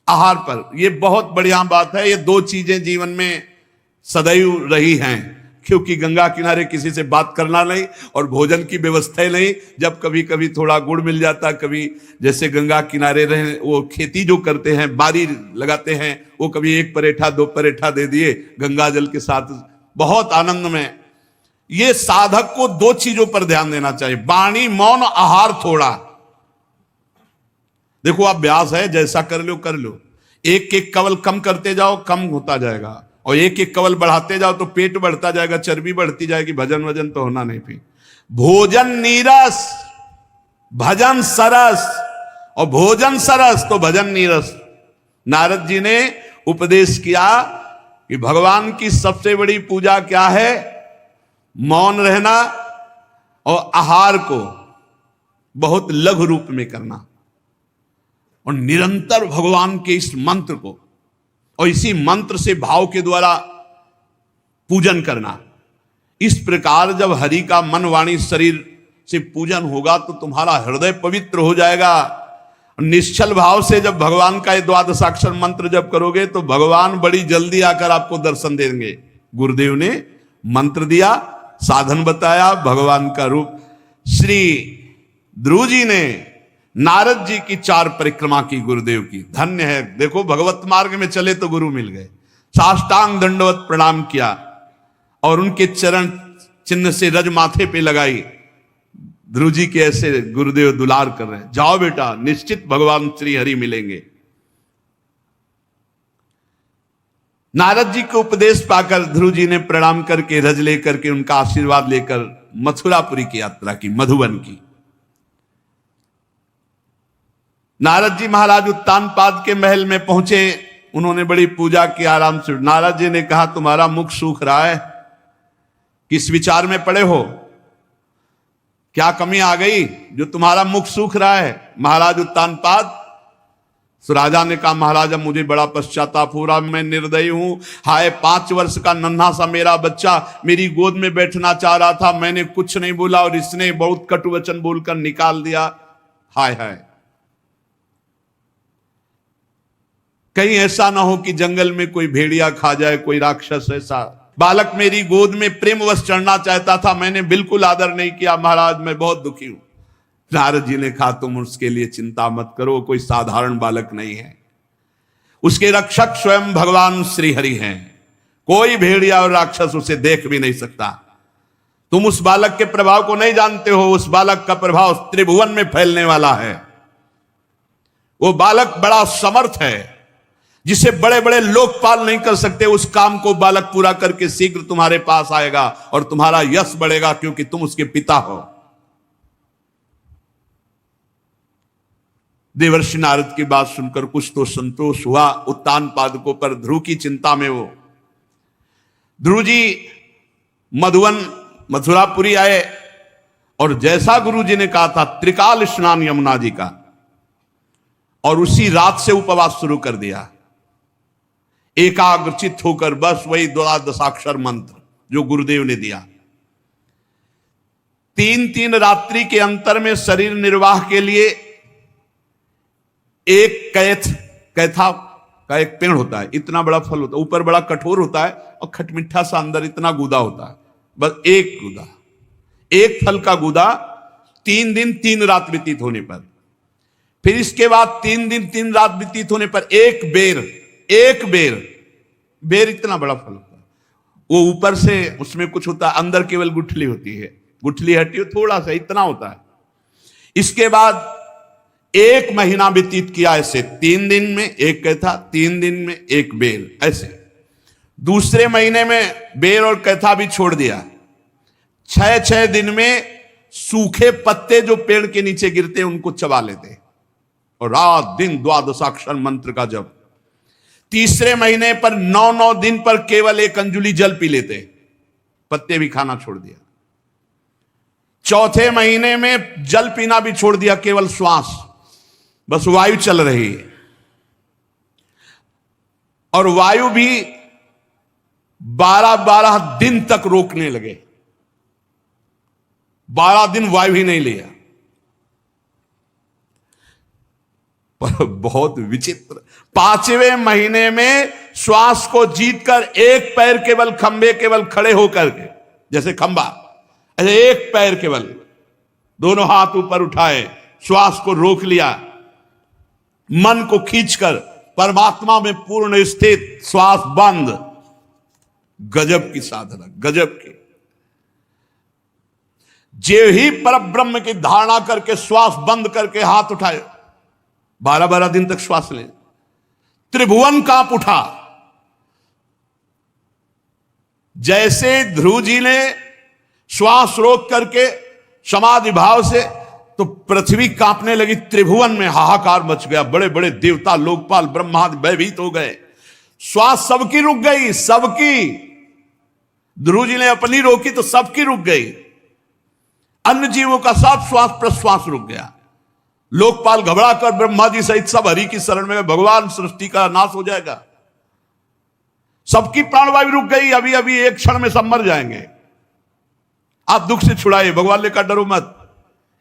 आहार पर, यह बहुत बढ़िया बात है। ये 2 चीजें जीवन में सदैव रही हैं, क्योंकि गंगा किनारे किसी से बात करना नहीं और भोजन की व्यवस्था नहीं। जब कभी कभी थोड़ा गुड़ मिल जाता, कभी जैसे गंगा किनारे रहे, वो खेती जो करते हैं, बारी लगाते हैं, वो कभी 1 परेठा 2 परेठा दे दिए गंगा जल के साथ, बहुत आनंद में। ये साधक को 2 चीजों पर ध्यान देना चाहिए, वाणी, मौन, आहार थोड़ा। देखो अभ्यास है, जैसा कर लो कर लो। एक एक कवल कम करते जाओ, कम होता जाएगा, और एक एक कवल बढ़ाते जाओ तो पेट बढ़ता जाएगा, चर्बी बढ़ती जाएगी, भजन वजन तो होना नहीं। फिर भोजन नीरस, भजन सरस, और भोजन सरस तो भजन नीरस। नारद जी ने उपदेश किया कि भगवान की सबसे बड़ी पूजा क्या है, मौन रहना और आहार को बहुत लघु रूप में करना और निरंतर भगवान के इस मंत्र को और इसी मंत्र से भाव के द्वारा पूजन करना। इस प्रकार जब हरि का मन वाणी शरीर से पूजन होगा तो तुम्हारा हृदय पवित्र हो जाएगा। निश्चल भाव से जब भगवान का ये द्वादशाक्षर मंत्र जब करोगे तो भगवान बड़ी जल्दी आकर आपको दर्शन देंगे। गुरुदेव ने मंत्र दिया, साधन बताया, भगवान का रूप। श्री ध्रुव जी ने नारद जी की 4 परिक्रमा की गुरुदेव की, धन्य है। देखो भगवत मार्ग में चले तो गुरु मिल गए। साष्टांग दंडवत प्रणाम किया और उनके चरण चिन्ह से रज माथे पे लगाई। ध्रुव जी के ऐसे गुरुदेव दुलार कर रहे हैं, जाओ बेटा, निश्चित भगवान श्री हरि मिलेंगे। नारद जी को उपदेश पाकर ध्रुव जी ने प्रणाम करके रज लेकर के उनका आशीर्वाद लेकर मथुरापुरी की यात्रा की, मधुबन की। नारद जी महाराज उत्तानपाद के महल में पहुंचे, उन्होंने बड़ी पूजा की आराम से। नारद जी ने कहा तुम्हारा मुख सूख रहा है, किस विचार में पड़े हो, क्या कमी आ गई जो तुम्हारा मुख सूख रहा है। महाराज उत्तानपाद, तो राजा ने कहा महाराजा मुझे बड़ा पश्चाताप हो रहा, मैं निर्दयी हूं। हाय 5 वर्ष का नन्हा सा मेरा बच्चा मेरी गोद में बैठना चाह रहा था, मैंने कुछ नहीं बोला और इसने बहुत कटु वचन बोलकर निकाल दिया। हाय हाय, कहीं ऐसा ना हो कि जंगल में कोई भेड़िया खा जाए, कोई राक्षस। ऐसा बालक मेरी गोद में प्रेमवश चढ़ना चाहता था, मैंने बिल्कुल आदर नहीं किया। महाराज मैं बहुत दुखी हूं। नारद जी ने कहा तुम उसके लिए चिंता मत करो, कोई साधारण बालक नहीं है, उसके रक्षक स्वयं भगवान श्री हरि हैं। कोई भेड़िया और राक्षस उसे देख भी नहीं सकता। तुम उस बालक के प्रभाव को नहीं जानते हो, उस बालक का प्रभाव त्रिभुवन में फैलने वाला है। वो बालक बड़ा समर्थ है, जिसे बड़े बड़े लोकपाल नहीं कर सकते, उस काम को बालक पूरा करके शीघ्र तुम्हारे पास आएगा और तुम्हारा यश बढ़ेगा, क्योंकि तुम उसके पिता हो। देवर्षि नारद की बात सुनकर कुछ तो संतोष हुआ उत्तानपादकों पर। ध्रुव की चिंता में वो ध्रुव जी मधुवन मथुरापुरी आए और जैसा गुरु जी ने कहा था त्रिकाल स्नान यमुना जी का, और उसी रात से उपवास शुरू कर दिया। एकाग्रचित होकर बस वही द्वादशाक्षर मंत्र जो गुरुदेव ने दिया। 3-3 रात्रि के अंतर में शरीर निर्वाह के लिए एक कैथा का एक पेड़ होता है, इतना बड़ा फल होता है, ऊपर बड़ा कठोर होता है और खटमिठा सा अंदर इतना गूदा होता है, बस एक गूदा, एक फल का गूदा 3 दिन 3 रात व्यतीत होने पर, फिर इसके बाद 3 दिन 3 रात व्यतीत होने पर एक बेर इतना बड़ा फल होता है। वो ऊपर से उसमें कुछ होता है, अंदर केवल गुठली होती है, गुठली हटी हो थोड़ा सा इतना होता है। इसके बाद 1 महीना व्यतीत किया ऐसे, 3 दिन में एक कैथा, 3 दिन में एक बेर, ऐसे। दूसरे महीने में बेर और कैथा भी छोड़ दिया। 6 दिन में सूखे पत्ते जो पेड़ के नीचे गिरते उनको चबा लेते और रात दिन द्वादशाक्षर मंत्र का जप। तीसरे महीने पर 9 दिन पर केवल 1 अंजुली जल पी लेते, पत्ते भी खाना छोड़ दिया। चौथे महीने में जल पीना भी छोड़ दिया, केवल श्वास, बस वायु चल रही है। और वायु भी 12 दिन तक रोकने लगे, 12 दिन वायु ही नहीं लिया। पर बहुत विचित्र, 5वें महीने में श्वास को जीतकर एक पैर केवल खंबे केवल खड़े होकर के, जैसे खंबा, एक पैर केवल, दोनों हाथ ऊपर उठाए, श्वास को रोक लिया, मन को खींचकर परमात्मा में पूर्ण स्थित, श्वास बंद। गजब की साधना, गजब की। जे ही परब्रह्म की धारणा करके श्वास बंद करके हाथ उठाए, 12 दिन तक श्वास ले, त्रिभुवन कांप उठा। जैसे ध्रुव जी ने श्वास रोक करके समाधि भाव से, तो पृथ्वी कांपने लगी, त्रिभुवन में हाहाकार मच गया, बड़े बड़े देवता लोकपाल ब्रह्मादि भयभीत हो गए। श्वास सबकी रुक गई, सबकी। ध्रुव जी ने अपनी रोकी तो सबकी रुक गई। अन्य जीवों का सब श्वास प्रश्वास रुक गया। लोकपाल घबरा कर ब्रह्मा जी सहित सब हरि की शरण में, भगवान सृष्टि का नाश हो जाएगा। सबकी प्राणवायु रुक गई, अभी अभी एक क्षण में सब मर जाएंगे। आप दुख से छुड़ाए, भगवान ने कहा डरो मत,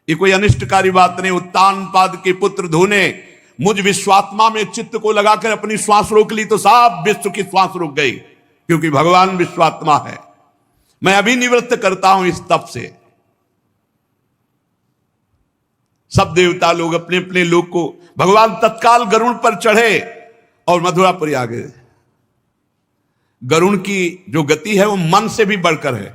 ये कोई अनिष्टकारी बात नहीं। उत्तान पाद के पुत्र धोने मुझ विश्वात्मा में चित्त को लगाकर अपनी श्वास रोक ली तो सब विश्व की श्वास रुक गई, क्योंकि भगवान विश्वात्मा है। मैं अभी निवृत्त करता हूं इस तप से। सब देवता लोग अपने अपने लोग को, भगवान तत्काल गरुड़ पर चढ़े और मथुरापुरी आ गए। गरुड़ की जो गति है वो मन से भी बढ़कर है।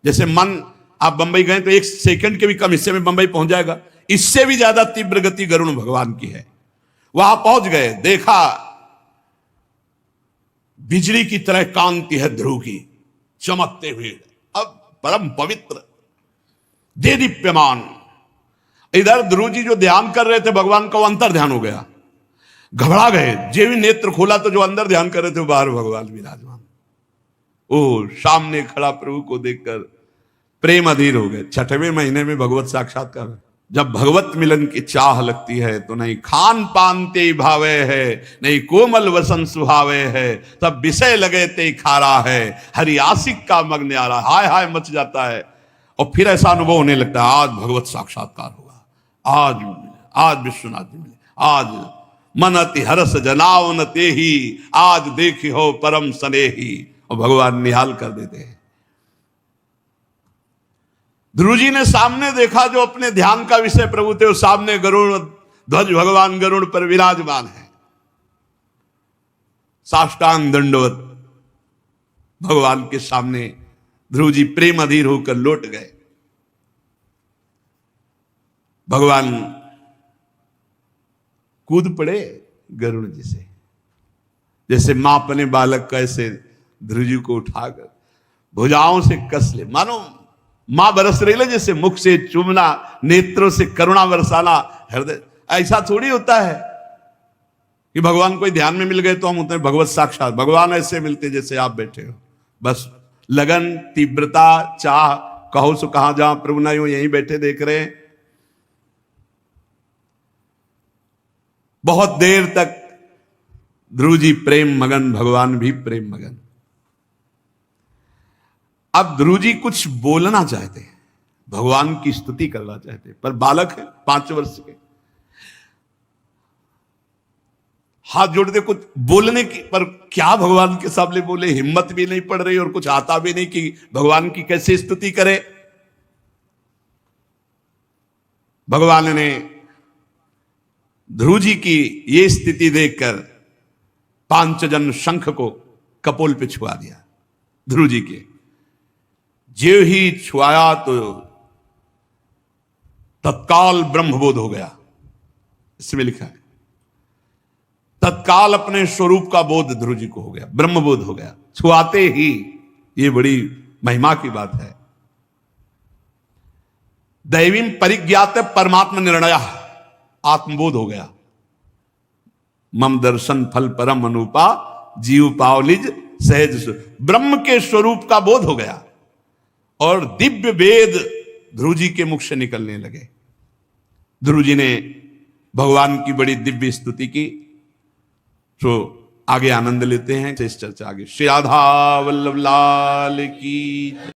जैसे मन, आप बंबई गए तो 1 सेकंड के भी कम हिस्से में बंबई पहुंच जाएगा, इससे भी ज्यादा तीव्र गति गरुड़ भगवान की है। वहां पहुंच गए, देखा बिजली की तरह कांति है ध्रुव की, चमकते हुए, अब परम पवित्र, दे दीप्यमान। इधर ध्रुव जी जो ध्यान कर रहे थे भगवान का, वो अंतर ध्यान हो गया, घबरा गए। जे भी नेत्र खोला तो जो अंदर ध्यान कर रहे थे बाहर भगवान विराजमान। ओ, सामने खड़ा प्रभु को देखकर प्रेम अधीर हो गए। 6वें महीने में भगवत साक्षात्कार। जब भगवत मिलन की चाह लगती है तो नहीं खान पान ते भावे है, नहीं कोमल वसन सुहावे है, तब विषय लगे ते खारा है, हरि आशिक का मग्न आरा, हाय हाय मच जाता है। और फिर ऐसा अनुभव होने लगता है, आज भगवत साक्षात्कार होगा, आज विश्वनाथ जी मिले, आज मन अति हरस जनावन ते ही, आज देखी हो परम स्नेही। और भगवान निहाल कर देते हैं। ध्रुव जी ने सामने देखा जो अपने ध्यान का विषय प्रभु थे, सामने गरुड़ ध्वज भगवान गरुड़ पर विराजमान है। साष्टांग दंडवत भगवान के सामने ध्रुव जी प्रेम अधीर होकर लौट गए। भगवान कूद पड़े गरुड़ जी से, जैसे मां अपने बालक का ऐसे ध्रुव जी को उठाकर भुजाओं से कस ले, मानो मां बरस रही है, जैसे मुख से चूमना, नेत्रों से करुणा बरसाना, हृदय। ऐसा थोड़ी होता है कि भगवान कोई ध्यान में मिल गए तो हम होते हैं भगवत साक्षात। भगवान ऐसे मिलते जैसे आप बैठे हो, बस लगन, तीव्रता, चाह, कहो सो कहां जहां प्रभु ना हो, यहीं बैठे देख रहे हैं। बहुत देर तक ध्रुव जी प्रेम मगन, भगवान भी प्रेम मगन। अब ध्रुव जी कुछ बोलना चाहते हैं, भगवान की स्तुति करना चाहते हैं, पर बालक है 5 वर्ष के, हाथ जोड़ते कुछ बोलने की, पर क्या भगवान के सामने बोले, हिम्मत भी नहीं पड़ रही और कुछ आता भी नहीं कि भगवान की कैसे स्तुति करे। भगवान ने ध्रुव जी की ये स्थिति देखकर 5 जन शंख को कपोल पे छुआ दिया। ध्रुव जी के जो ही छुआया तो तत्काल ब्रह्मबोध हो गया। इसमें लिखा है तत्काल अपने स्वरूप का बोध ध्रुव जी को हो गया, ब्रह्मबोध हो गया छुआते ही। ये बड़ी महिमा की बात है। दैवीम परिज्ञात परमात्मा निर्णय, आत्मबोध हो गया। मम दर्शन फल परम अनुपा, जीव पावलिज सहज, ब्रह्म के स्वरूप का बोध हो गया और दिव्य वेद ध्रुव जी के मुख से निकलने लगे। ध्रुव जी ने भगवान की बड़ी दिव्य स्तुति की। तो आगे आनंद लेते हैं इस चर्चा आगे। श्री राधा वल्लभ लाल की।